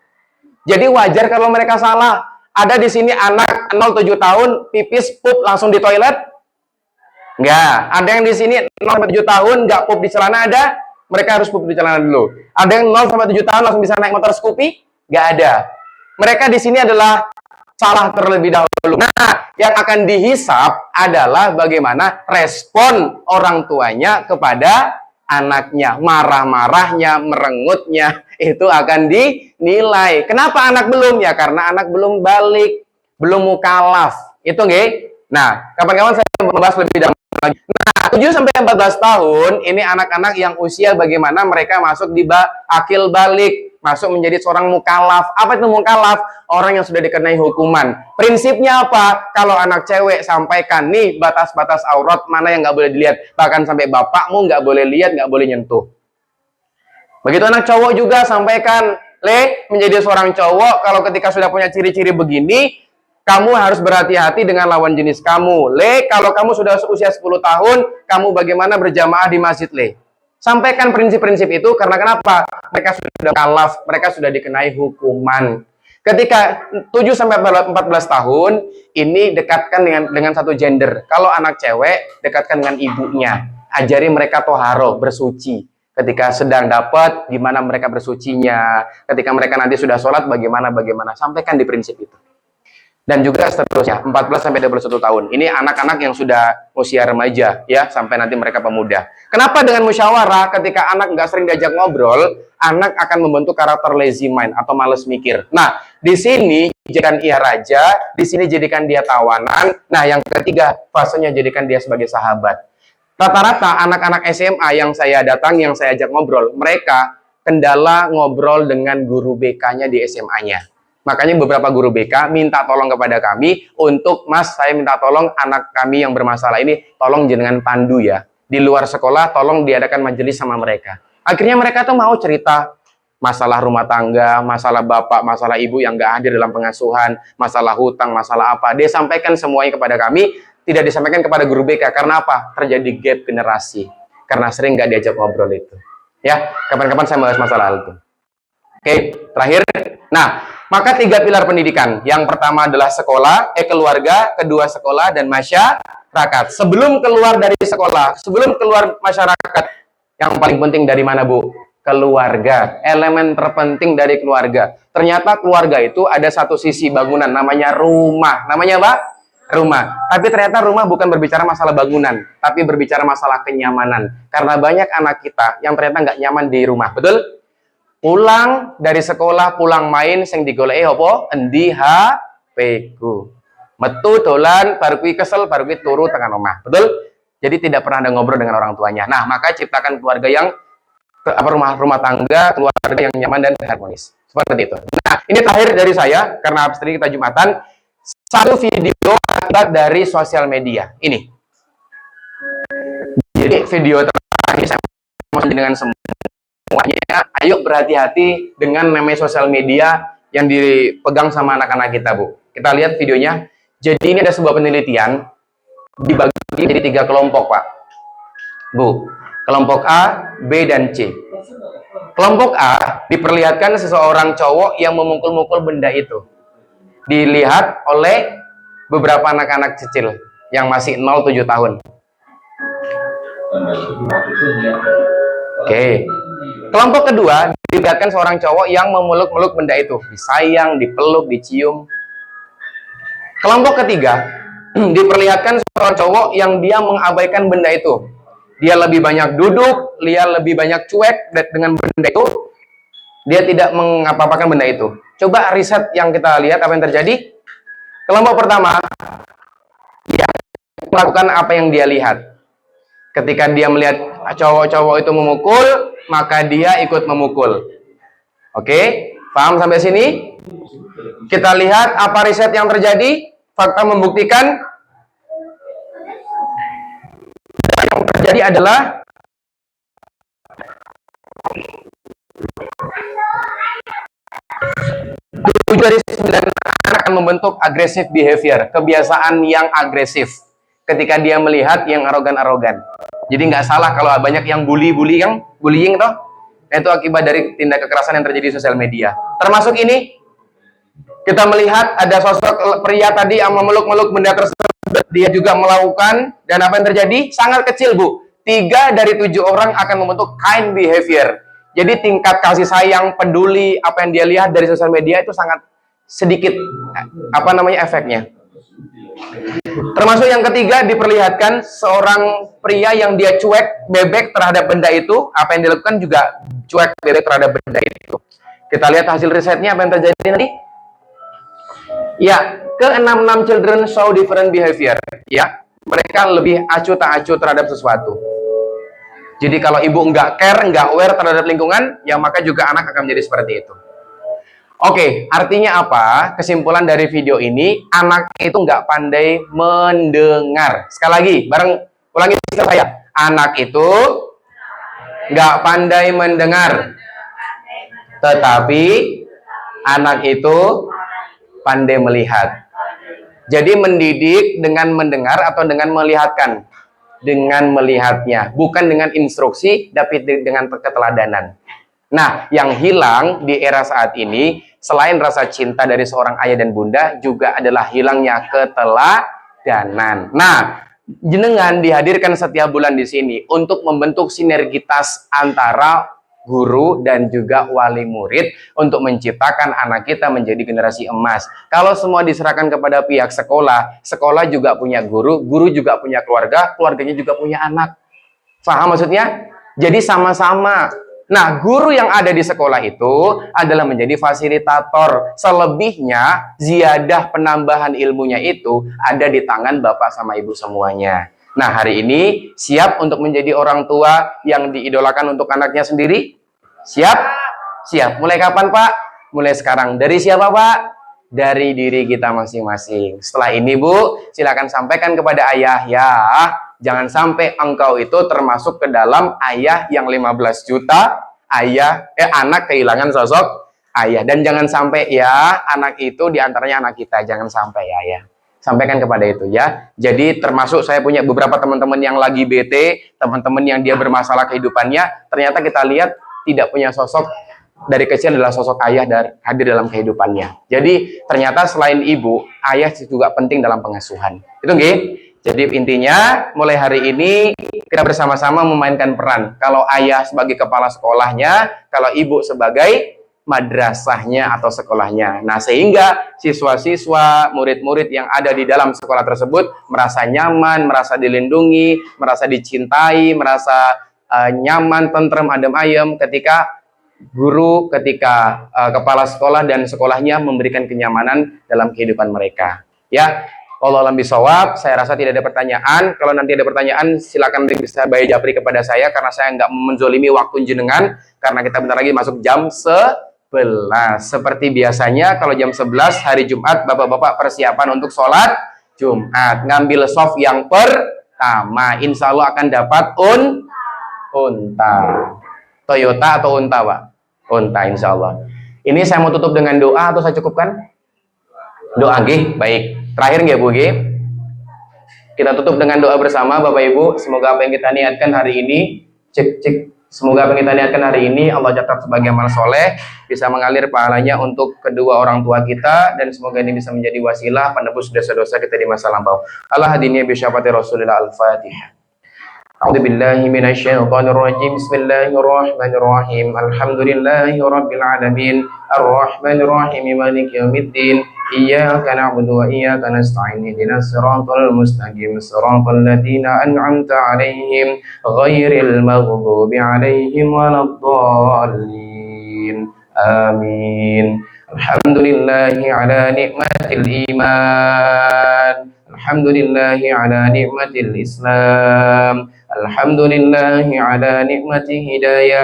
Jadi wajar kalau mereka salah. Ada di sini anak 07 tahun pipis pup langsung di toilet? Enggak. Ada yang di sini 0-7 tahun enggak pup di celana ada? Mereka harus pup di celana dulu. Ada yang 0-7 tahun langsung bisa naik motor Scoopy? Enggak ada. Mereka di sini adalah salah terlebih dahulu. Nah, yang akan dihisap adalah bagaimana respon orang tuanya kepada anaknya. Marah-marahnya, merengutnya, itu akan dinilai. Kenapa anak belum? Ya karena anak belum balik, belum mukalaf. Itu nggih. Nah, kapan-kapan saya membahas lebih dalam lagi. Nah, 7-14 tahun, ini anak-anak yang usia bagaimana mereka masuk di akil balik. Masuk menjadi seorang mukalaf. Apa itu mukalaf? Orang yang sudah dikenai hukuman. Prinsipnya apa? Kalau anak cewek sampaikan nih batas-batas aurat mana yang nggak boleh dilihat. Bahkan sampai bapakmu nggak boleh lihat, nggak boleh nyentuh. Begitu anak cowok juga sampaikan, Le, menjadi seorang cowok kalau ketika sudah punya ciri-ciri begini, kamu harus berhati-hati dengan lawan jenis kamu. Le, kalau kamu sudah usia 10 tahun, kamu bagaimana berjamaah di masjid, Le? Sampaikan prinsip-prinsip itu karena kenapa? Mereka sudah kalaf, mereka sudah dikenai hukuman. Ketika 7-14 tahun, ini dekatkan dengan satu gender. Kalau anak cewek, dekatkan dengan ibunya. Ajari mereka toharo, bersuci. Ketika sedang dapat, gimana mereka bersucinya. Ketika mereka nanti sudah sholat, bagaimana. Sampaikan di prinsip itu. Dan juga seterusnya 14-21 tahun. Ini anak-anak yang sudah usia remaja ya, sampai nanti mereka pemuda. Kenapa dengan musyawarah? Ketika anak nggak sering diajak ngobrol, anak akan membentuk karakter lazy mind atau males mikir. Nah, di sini jadikan ia raja, di sini jadikan dia tawanan. Nah, yang ketiga fasenya jadikan dia sebagai sahabat. Rata-rata anak-anak SMA yang saya datang, yang saya ajak ngobrol, mereka kendala ngobrol dengan guru BK-nya di SMA-nya. Makanya beberapa guru BK minta tolong kepada kami untuk, Mas, saya minta tolong anak kami yang bermasalah ini, tolong jenengan pandu ya. Di luar sekolah, tolong diadakan majelis sama mereka. Akhirnya mereka tuh mau cerita masalah rumah tangga, masalah bapak, masalah ibu yang nggak hadir dalam pengasuhan, masalah hutang, masalah apa. Dia sampaikan semuanya kepada kami, tidak disampaikan kepada guru BK. Karena apa? Terjadi gap generasi. Karena sering nggak diajak ngobrol itu. Ya, kapan-kapan saya bahas masalah itu. Oke, terakhir. Nah, maka 3 pilar pendidikan. Yang pertama adalah sekolah, keluarga, kedua sekolah, dan masyarakat. Sebelum keluar dari sekolah, sebelum keluar masyarakat, yang paling penting dari mana, Bu? Keluarga. Elemen terpenting dari keluarga. Ternyata keluarga itu ada satu sisi bangunan, namanya rumah. Namanya apa? Rumah. Tapi ternyata rumah bukan berbicara masalah bangunan, tapi berbicara masalah kenyamanan. Karena banyak anak kita yang ternyata nggak nyaman di rumah. Betul? Pulang dari sekolah, pulang main, sing digoleki apa? Endi HP ku. Metu dolan, baru kui kesel, baru kui turu tengah omah. Betul? Jadi tidak pernah ada ngobrol dengan orang tuanya. Nah, maka ciptakan keluarga yang rumah tangga, keluarga yang nyaman dan harmonis. Seperti itu. Nah, ini terakhir dari saya karena habis ini kita Jumatan. Satu video akibat dari sosial media. Ini. Jadi video terakhir saya mau dengan semuanya, ayo berhati-hati dengan namanya sosial media yang dipegang sama anak-anak kita, Bu. Kita lihat videonya. Jadi ini ada sebuah penelitian dibagi jadi 3 kelompok, Pak. Bu, kelompok A, B, dan C. Kelompok A diperlihatkan seseorang cowok yang memukul-mukul benda itu. Dilihat oleh beberapa anak-anak kecil yang masih 0-7 tahun. Oke. Kelompok kedua dilihatkan seorang cowok yang memeluk-meluk benda itu, disayang, dipeluk, dicium. Kelompok ketiga diperlihatkan seorang cowok yang dia mengabaikan benda itu. Dia lebih banyak duduk, dia lebih banyak cuek dengan benda itu. Dia tidak mengapa-apakan benda itu. Coba riset yang kita lihat apa yang terjadi. Kelompok pertama yang melakukan apa yang dia lihat. Ketika dia melihat cowok-cowok itu memukul, maka dia ikut memukul. Oke, paham sampai sini? Kita lihat apa riset yang terjadi. Fakta membuktikan yang terjadi adalah 7 dari 9 anak akan membentuk aggressive behavior, kebiasaan yang agresif ketika dia melihat yang arogan-arogan. Jadi nggak salah kalau banyak yang bullying toh, itu akibat dari tindak kekerasan yang terjadi di sosial media. Termasuk ini, kita melihat ada sosok pria tadi yang memeluk-meluk benda tersebut, dia juga melakukan, dan apa yang terjadi? Sangat kecil, Bu. 3 dari 7 orang akan membentuk kind behavior. Jadi tingkat kasih sayang, peduli, apa yang dia lihat dari sosial media itu sangat sedikit efeknya. Termasuk yang ketiga, diperlihatkan seorang pria yang dia cuek, bebek terhadap benda itu. Apa yang dilakukan juga cuek, bebek terhadap benda itu. Kita lihat hasil risetnya, apa yang terjadi nanti. Ya, ke-66 children show different behavior. Ya, mereka lebih acuh tak acuh terhadap sesuatu. Jadi kalau ibu nggak care, nggak aware terhadap lingkungan, ya maka juga anak akan menjadi seperti itu. Oke, artinya apa? Kesimpulan dari video ini, anak itu nggak pandai mendengar. Sekali lagi, ulangi istilah saya. Anak itu nggak pandai mendengar, tetapi anak itu pandai melihat. Jadi mendidik dengan mendengar atau dengan melihatkan? Dengan melihatnya, bukan dengan instruksi, tapi dengan keteladanan. Nah, yang hilang di era saat ini, selain rasa cinta dari seorang ayah dan bunda, juga adalah hilangnya keteladanan. Nah, jenengan dihadirkan setiap bulan di sini untuk membentuk sinergitas antara guru dan juga wali murid untuk menciptakan anak kita menjadi generasi emas. Kalau semua diserahkan kepada pihak sekolah, sekolah juga punya guru, guru juga punya keluarga, keluarganya juga punya anak. Paham maksudnya? Jadi sama-sama. Nah, guru yang ada di sekolah itu adalah menjadi fasilitator. Selebihnya, ziyadah penambahan ilmunya itu ada di tangan bapak sama ibu semuanya. Nah, hari ini siap untuk menjadi orang tua yang diidolakan untuk anaknya sendiri? Siap? Siap. Mulai kapan, Pak? Mulai sekarang. Dari siapa, Pak? Dari diri kita masing-masing. Setelah ini, Bu, silakan sampaikan kepada ayah, ya. Jangan sampai engkau itu termasuk ke dalam ayah yang 15 juta, anak kehilangan sosok ayah. Dan jangan sampai ya, anak itu diantaranya anak kita. Jangan sampai ya. Sampaikan kepada itu ya. Jadi termasuk saya punya beberapa teman-teman yang lagi bete, teman-teman yang dia bermasalah kehidupannya, ternyata kita lihat tidak punya sosok dari kecil adalah sosok ayah hadir dalam kehidupannya. Jadi ternyata selain ibu, ayah juga penting dalam pengasuhan. Itu nggih. Jadi intinya mulai hari ini kita bersama-sama memainkan peran. Kalau ayah sebagai kepala sekolahnya, kalau ibu sebagai madrasahnya atau sekolahnya. Nah, sehingga siswa-siswa, murid-murid yang ada di dalam sekolah tersebut merasa nyaman, merasa dilindungi, merasa dicintai, merasa nyaman, tentrem, adem ayem ketika guru, ketika kepala sekolah dan sekolahnya memberikan kenyamanan dalam kehidupan mereka. Ya, Allah alam bisawab. Saya rasa tidak ada pertanyaan. Kalau nanti ada pertanyaan, silakan bisa Bayi Japri kepada saya karena saya nggak menzolimi waktu jenengan karena kita bentar lagi masuk jam 11. Seperti biasanya kalau jam 11 hari Jumat, bapak-bapak persiapan untuk sholat Jumat. Ngambil soft yang pertama. Insya Allah akan dapat unta. Toyota atau unta, Pak? Unta, insya Allah. Ini saya mau tutup dengan doa atau saya cukupkan? Doa, gih. Baik. Terakhir nggih, Bu, gih? Kita tutup dengan doa bersama, Bapak Ibu. Semoga apa yang kita niatkan hari ini, semoga apa yang kita niatkan hari ini Allah catat sebagai amal soleh, bisa mengalir pahalanya untuk kedua orang tua kita, dan semoga ini bisa menjadi wasilah penebus dosa-dosa kita di masa lampau. Allah hadiniya bi syafaati Rasulillah al-Fatihah. أعوذ بالله من الشيطان الرجيم بسم الله الرحمن الرحيم الحمد لله رب العالمين الرحمن الرحيم مالك يوم الدين إياك نعبد وإياك نستعين اهدنا الصراط المستقيم صراط الذين أنعمت عليهم غير المغضوب عليهم ولا الضالين آمين الحمد لله على نعمة الإيمان الحمد لله على نعمة الإسلام الحمد لله على نعمة هداية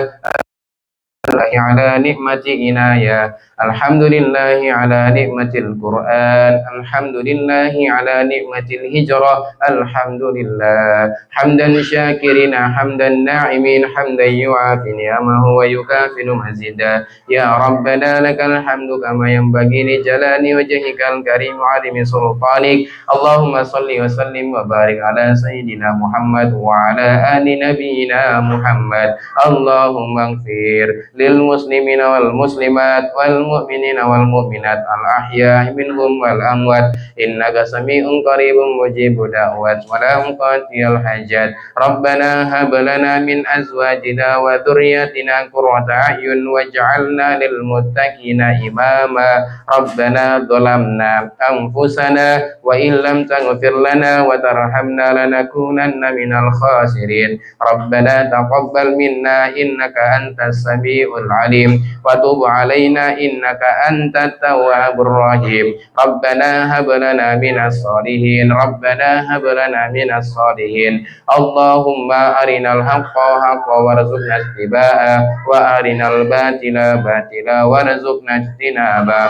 على نعمة عناية الحمد لله على نعمة القرآن الحمد لله على نعمة الهجرة الحمد لله حمدا شاكرين حمدا ناعمين حمدا يعافي نعمه ويكافئ مزيدا يا ربنا لك الحمد كما ينبغي لجلال وجهك الكريم وعظيم سلطانك اللهم صل وسلم وبارك على سيدنا محمد وعلى آل نبينا محمد اللهم اغفر للمسلمين والمسلمات والمؤمنين والمؤمنات الأحياء منهم والأموات إنك سميع قريب مجيب دعوات ولا مقاطع الحاجات ربنا هب لنا من أزواجنا وذرياتنا قرة أعين واجعلنا للمتقين إماما ربنا ظلمنا أنفسنا وإن لم تغفر لنا وترحمنا لنكونن من الخاسرين ربنا تقبل منا إنك أنت السميع العليم وتب علينا إنك أنت التواب الرحيم ربنا هب لنا من الصالحين ربنا هب لنا من الصالحين اللهم أرنا الحق حقا وارزقنا اتباعه وأرنا الباطل باطلا وارزقنا اجتنابه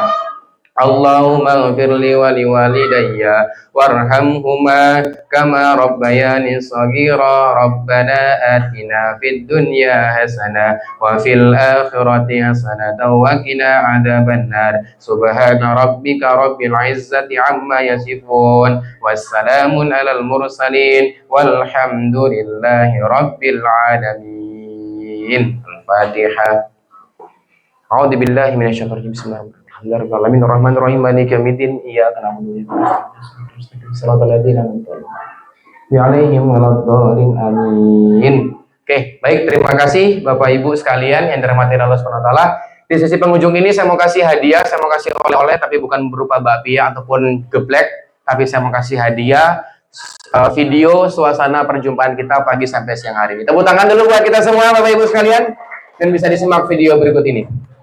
اللهم اغفر لي ولوالدي وارحمهما كما ربياني صغيرا ربنا آتنا في الدنيا حسنة وفي الآخرة حسنة وقنا عذاب النار سبحان ربك رب العزة عما يصفون والسلام على المرسلين والحمد لله رب العالمين الفاتحة أعوذ بالله من الشيطان الرجيم بسم الله الرحمن الرحيم Alhamdulillahirrahmanirrahim Ar-Rahmanir Rahim Maliki Yaumiddin Iyyaka na'budu wa iyyaka nasta'in Shiratal ladzina an'amta 'alaihim waladdallin amin. Oke, baik, terima kasih Bapak Ibu sekalian yang dirahmati Allah Subhanahu wa taala. Di sesi penghujung ini saya mau kasih hadiah, saya mau kasih oleh-oleh tapi bukan berupa bakpia ataupun geblek, tapi saya mau kasih hadiah video suasana perjumpaan kita pagi sampai siang hari ini. Tepuk tangan dulu buat kita semua Bapak Ibu sekalian dan bisa disimak video berikut ini.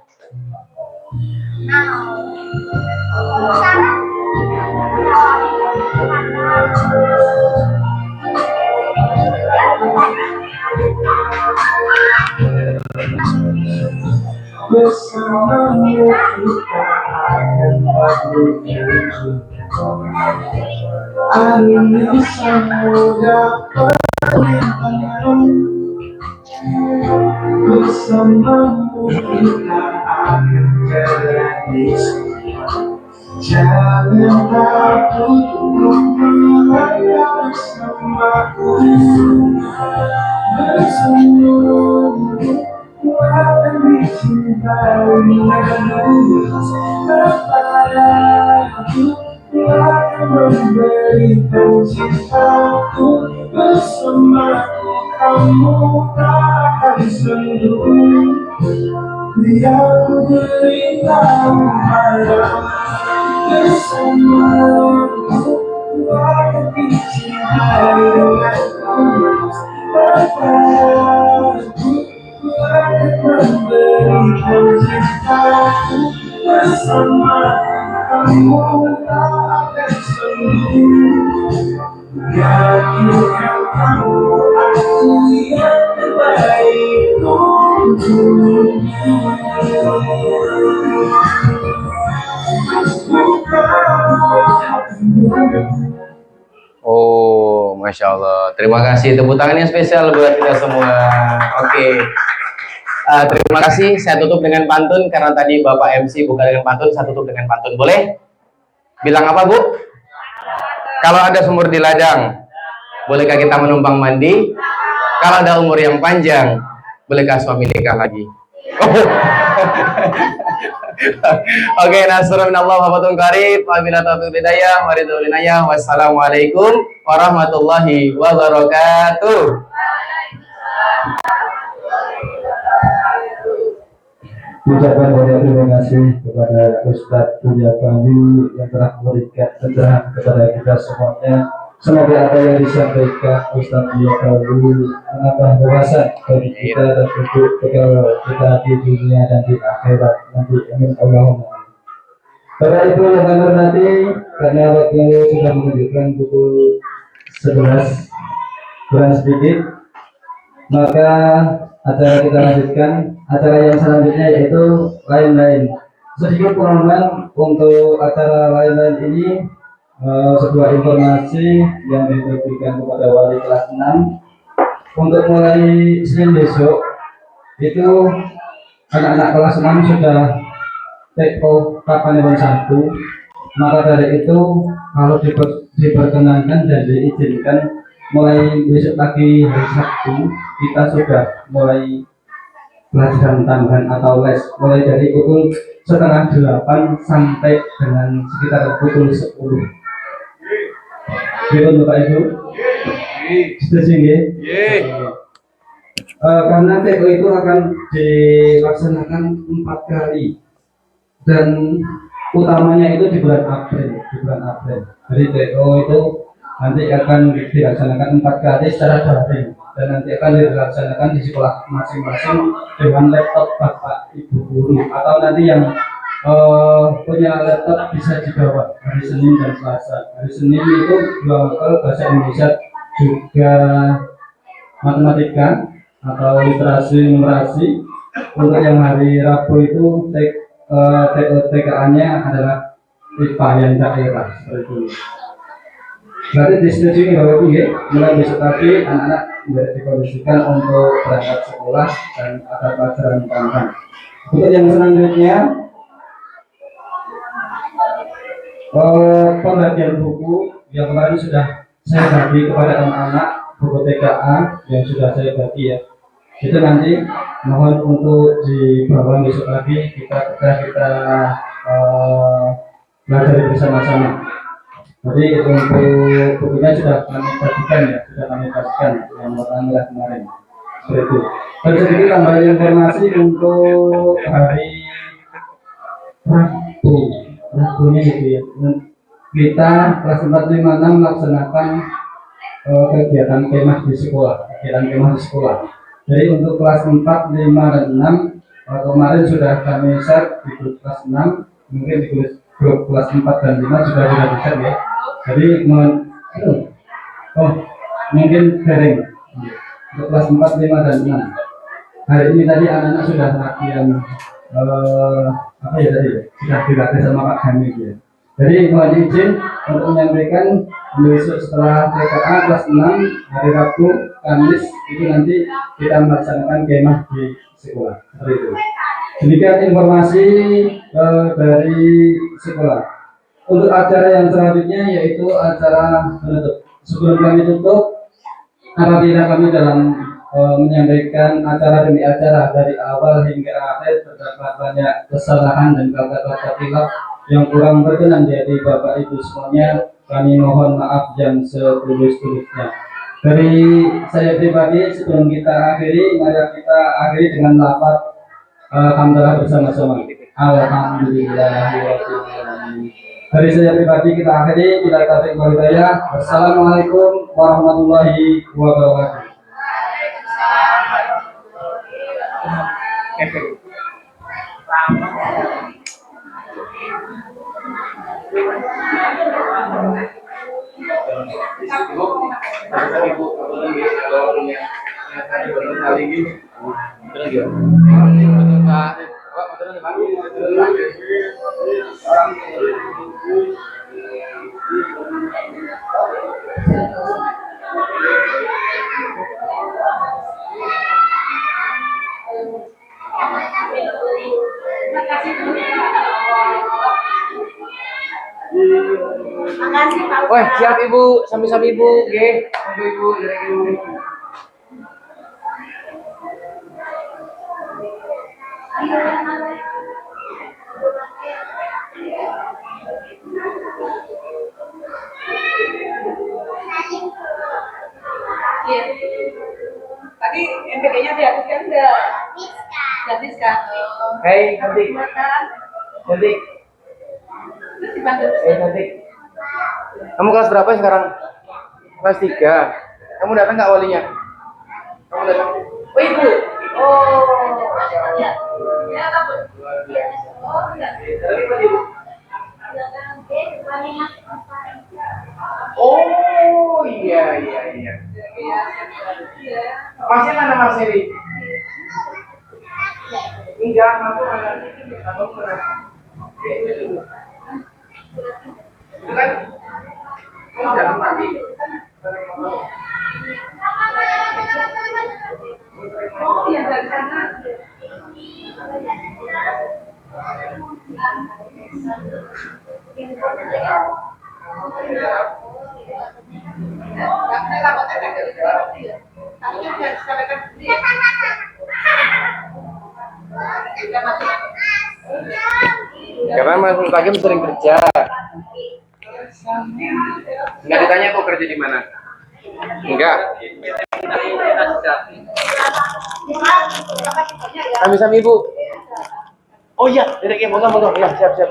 Bersamamu kita akan berjanji Angin samudra perlintangan Bersamamu kita akan jalani Jangan takut untuk melangkah bersamaku Bersamamu ku akan dicintai dengan tulus Kepadaku ku akan memberikan cintaku Bersamaku kamu tak akan sendiri Biar ku beritahu padamu Bersamaku ku akan dicintai dengan tulus Kepadaku ku akan memberikan cintaku Bersamaku kamu tak akan sendiri Yakinkan kamu aku yang terbaik untukmu Oh, Masya Allah. Terima kasih. Tepuk tangan yang spesial buat kita semua. Oke. Terima kasih. Saya tutup dengan pantun karena tadi Bapak MC buka dengan pantun. Saya tutup dengan pantun. Boleh? Bilang apa, Bu? Kalau ada sumur di ladang, bolehkah kita menumpang mandi? Kalau ada umur yang panjang, bolehkah suami nikah lagi? Oke, nasrun minallah wa fatun qarib. Wabillahi taufiq hidayah wa ridho linayah. Wassalamualaikum warahmatullahi wabarakatuh. Ucapan banyak terima kasih kepada Ustadz Buya Bayu yang telah memberikan pencerahan kepada kita semuanya. Semoga apa yang disampaikan Ustadz Buya Bayu menambah wawasan bagi kita dan untuk bekal kita di dunia dan di akhirat nanti. Amin Allahumma. Bapak Ibu yang kami hormati, karena waktu sudah menunjukkan pukul 11 kurang sedikit, maka acara kita lanjutkan. Acara yang selanjutnya yaitu lain-lain. Sedikit pengumuman untuk acara lain-lain ini, sebuah informasi yang diberikan kepada wali kelas 6 untuk mulai Senin besok itu anak-anak kelas 6 sudah take off Kapanewon 1. Maka dari itu kalau diperkenankan dan diizinkan mulai besok pagi hari Sabtu kita sudah mulai pelajaran tambahan atau les mulai dari pukul setengah 8 sampai dengan sekitar pukul 10. Gitu Bapak Ibu? Setuju ya? Karena TO itu akan dilaksanakan 4 kali dan utamanya itu di bulan April. Jadi TO itu nanti akan dilaksanakan 4 kali secara daring dan nanti akan dilaksanakan di sekolah masing-masing dengan laptop bapak ibu guru atau nanti yang punya laptop bisa dibawa hari Senin dan Selasa. Hari Senin itu 2 mata bahasa Indonesia juga matematika atau literasi numerasi. Untuk yang hari Rabu itu TKA-nya adalah IPA yang daerah seperti itu. Berarti disetujui Bapak Ibu ya, mulai besok pagi anak-anak dikondisikan untuk berangkat sekolah dan ada pelajaran tambahan. Untuk yang selanjutnya, pembagian buku yang kemarin sudah saya bagi kepada anak-anak, buku TKA yang sudah saya bagi ya. Itu nanti mohon untuk dibawa besok pagi kita belajar bersama-sama. Jadi untuk bukunya sudah kami bagikan yang warna merah kemarin. Seperti itu. Dan sedikit tambahan informasi untuk hari Rabunya gitu ya. Kita kelas 4, 5, 6 melaksanakan kegiatan kemah di sekolah. Jadi untuk kelas 4, 5, dan 6 kemarin sudah kami share di grup kelas 6, mungkin di grup kelas 4 dan 5 juga sudah bisa ya. Jadi mungkin sharing untuk kelas 4, 5, dan 6. Hari ini tadi anak-anak sudah latihan sudah dilatih sama Pak Hamid ya. Jadi mohon izin untuk menyampaikan besok setelah TKA kelas 6 hari Rabu, Kamis itu nanti kita melaksanakan kemah di sekolah. Seperti itu. Demikian informasi dari sekolah. Untuk acara yang selanjutnya yaitu acara penutup. Sebelum kami tutup, apabila kami dalam menyampaikan acara demi acara dari awal hingga akhir terdapat banyak kesalahan dan kata-kata khilaf yang kurang berkenan dari Bapak Ibu semuanya, kami mohon maaf yang setulus-tulusnya. Dari saya pribadi sebelum kita akhiri, mari kita akhiri dengan lafaz hamdalah bersama-sama. Alhamdulillahirobbilalamin. Dari saya pribadi kita akhiri, bila taufiq wal hidayah. Wassalamualaikum warahmatullahi wabarakatuh. Makasih Pak. Wah, siap Ibu, sami-sami Ibu, nggih. Monggo Ibu, Ibu. Tadi MPK-nya dihapuskan udah. Hei, cantik. Cantik. Hei, cantik. Kamu kelas berapa sekarang? Kelas 3. Kamu datang nggak walinya? Kamu datang? Oh, ibu. Oh. Luar biasa. Oh, iya, iya, iya. Masnya mana Mas Heri? Enggak, aku mana? Aku mana? Itu kan? Kamu jalan pagi. Oh, iya dari sana. Karena Mas Mustaqim sering kerja. Enggak ditanya kok kerja di mana? Enggak. Sami-sami Ibu. Oh iya, dedeknya moga-moga. Ya, siap-siap.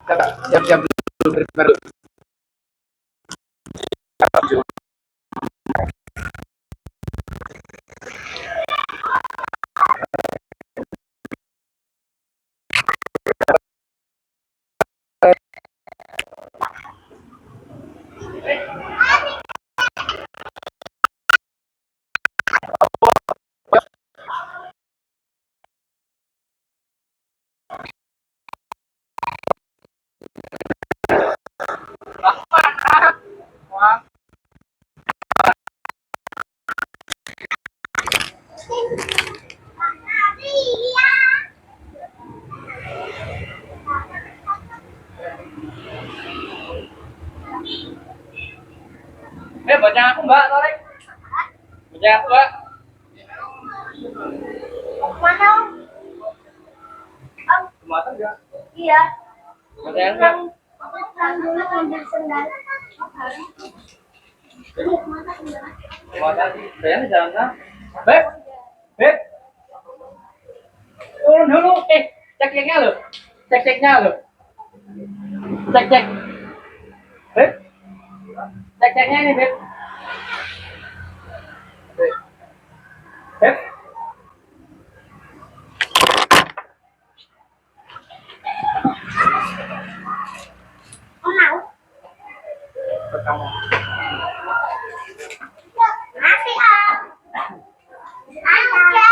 Kakak, siap-siap dulu. Baca aku Mbak, Torek. Baca aku Mbak. Mana Om? Om? Kematan enggak? Iya. Baca aku Mbak. Pulang dulu ngambil sendal. Kematan. Sayang jalan sana. Beb. Beb. Turun dulu. Cek-ceknya lo. Cek-ceknya lo. Cek-cek. Beb. Cek-ceknya ini, Beb. Beb. Om mau? Pertama. Masih Om. Ada.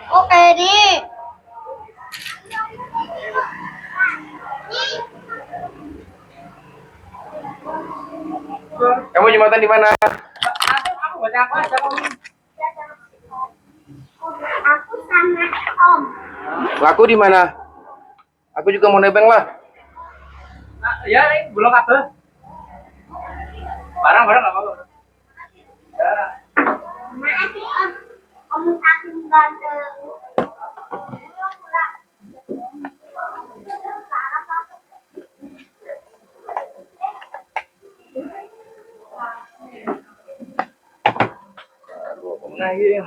Oke di. Kamu Jumatan di mana? Aku baca apa aja Om? Aku sama Om. Laku di mana? Aku juga mau nebeng lah. Ya, ini belum kabel. Barang-barang nggak apa-apa. Masih Om. Om aku ganteng. Nah, iya.